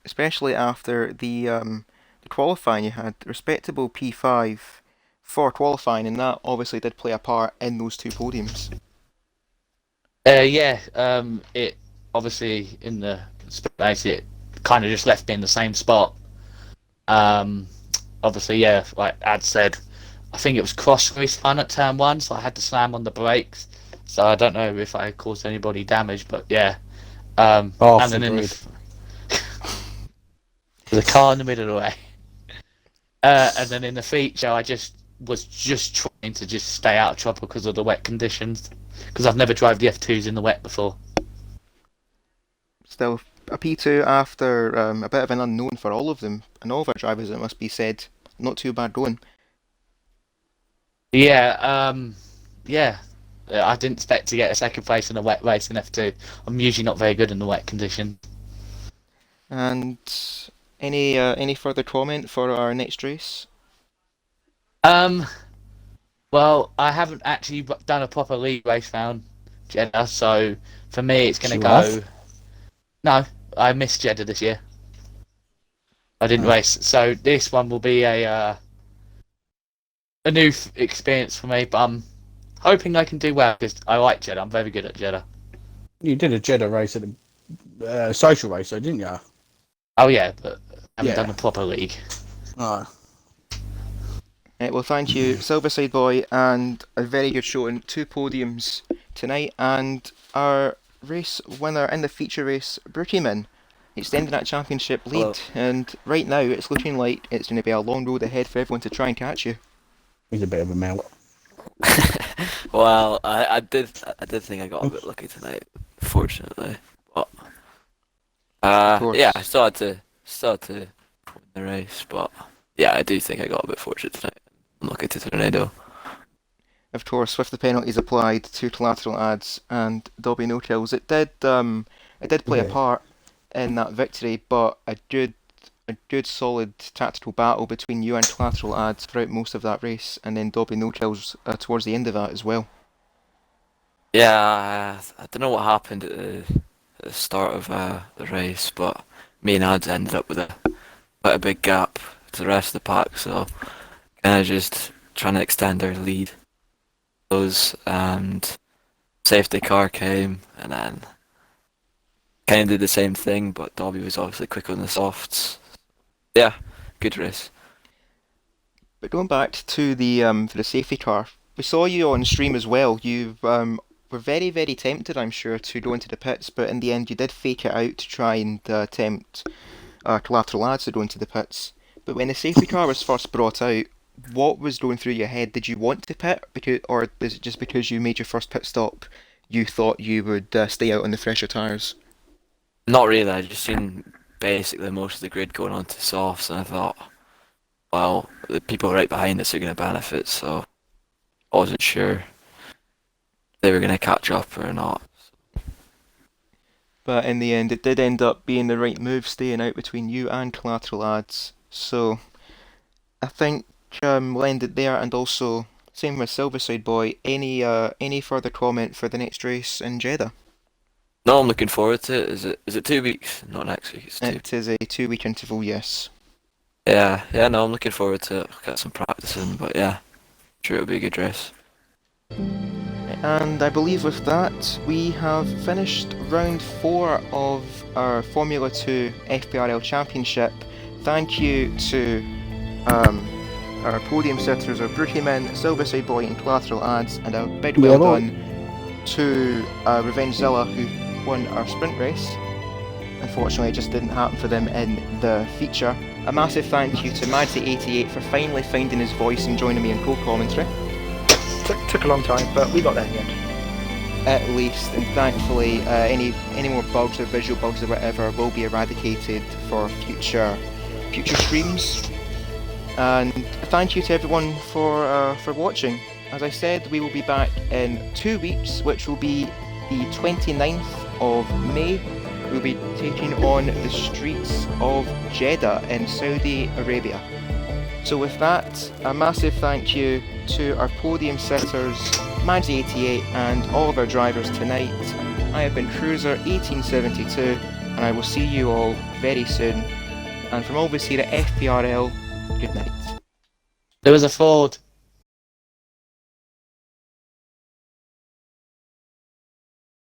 especially after the qualifying, you had respectable P5 for qualifying, and that obviously did play a part in those 2 podiums. Yeah, it obviously in the sprint race it kind of just left me in the same spot. Obviously, yeah, like Ad said, I think it was cross respawn at turn 1, so I had to slam on the brakes. So I don't know if I caused anybody damage, but yeah. And then in the car in the middle of the way. And then in the feature, I was just trying to just stay out of trouble because of the wet conditions. Because I've never driven the F2s in the wet before. Still a P2 after a bit of an unknown for all of them, and all of our drivers, it must be said. Not too bad going. Yeah, yeah. I didn't expect to get a 2nd place in a wet race in F2. I'm usually not very good in the wet conditions. And Any further comment for our next race? Well, I haven't actually done a proper league race round Jeddah, so for me it's going to You go. have? No, I missed Jeddah this year. I didn't race, so this one will be a new experience for me. But I'm hoping I can do well because I like Jeddah. I'm very good at Jeddah. You did a Jeddah race at the social race, though, didn't you? Oh yeah, but I haven't Yeah. done a proper league. Oh. Well, thank you, Silverside Boy, and a very good showing. 2 podiums tonight, and our race winner in the feature race, Brookieman, extending that championship lead. Hello. And right now, it's looking like it's going to be a long road ahead for everyone to try and catch you. He's a bit of a melt. Well, I did think I got a bit lucky tonight, fortunately. But course. yeah, I still had to win the race, but yeah, I do think I got a bit fortunate tonight. I'm lucky to tornado. Of course, with the penalties applied to collateral ads and Dobby no kills, it did play a Yeah. part in that victory, but a good solid tactical battle between you and collateral ads throughout most of that race, and then Dobby no kills towards the end of that as well. Yeah, I don't know what happened at the start of the race, but me and Ads ended up with quite a big gap to the rest of the pack, so kind of just trying to extend our lead. And safety car came, and then kind of did the same thing, but Dobby was obviously quicker on the softs. Yeah, good race. But going back to the safety car, we saw you on stream as well. You were very, very tempted, I'm sure, to go into the pits, but in the end you did fake it out to try and tempt collateral ads to go into the pits. But when the safety car was first brought out, what was going through your head? Did you want to pit, or is it just because you made your first pit stop, you thought you would stay out on the fresher tyres? Not really, I just seen basically most of the grid going on to softs, and I thought, well, the people right behind us are going to benefit, so I wasn't sure if they were going to catch up or not. But in the end, it did end up being the right move, staying out between you and collateral ads. So I think we'll end it there, and also same with Silverside Boy. Any further comment for the next race in Jeddah? No, I'm looking forward to it. Is it 2 weeks? Not next week, it's 2. It is a 2-week interval, yes. Yeah, no, I'm looking forward to it. I'll get some practice in, but yeah, sure it'll be a good race. And I believe with that, we have finished round 4 of our Formula 2 FPRL Championship. Thank you to our podium sitters, our Brookiemen, Silverside Boy and Collateral Ads, and a big well done to Revengezilla, who won our sprint race. Unfortunately, it just didn't happen for them in the feature. A massive thank you to Madzy88 for finally finding his voice and joining me in co-commentary. Took a long time, but we got there in the end. At least, and thankfully any more bugs or visual bugs or whatever will be eradicated for future streams. And thank you to everyone for watching. As I said, we will be back in 2 weeks, which will be the 29th of May. We'll be taking on the streets of Jeddah in Saudi Arabia. So with that, a massive thank you to our podium sitters, Madzy88, and all of our drivers tonight. I have been Cruiser 1872, and I will see you all very soon. And from all of us here at FPRL, good night. There was a Ford.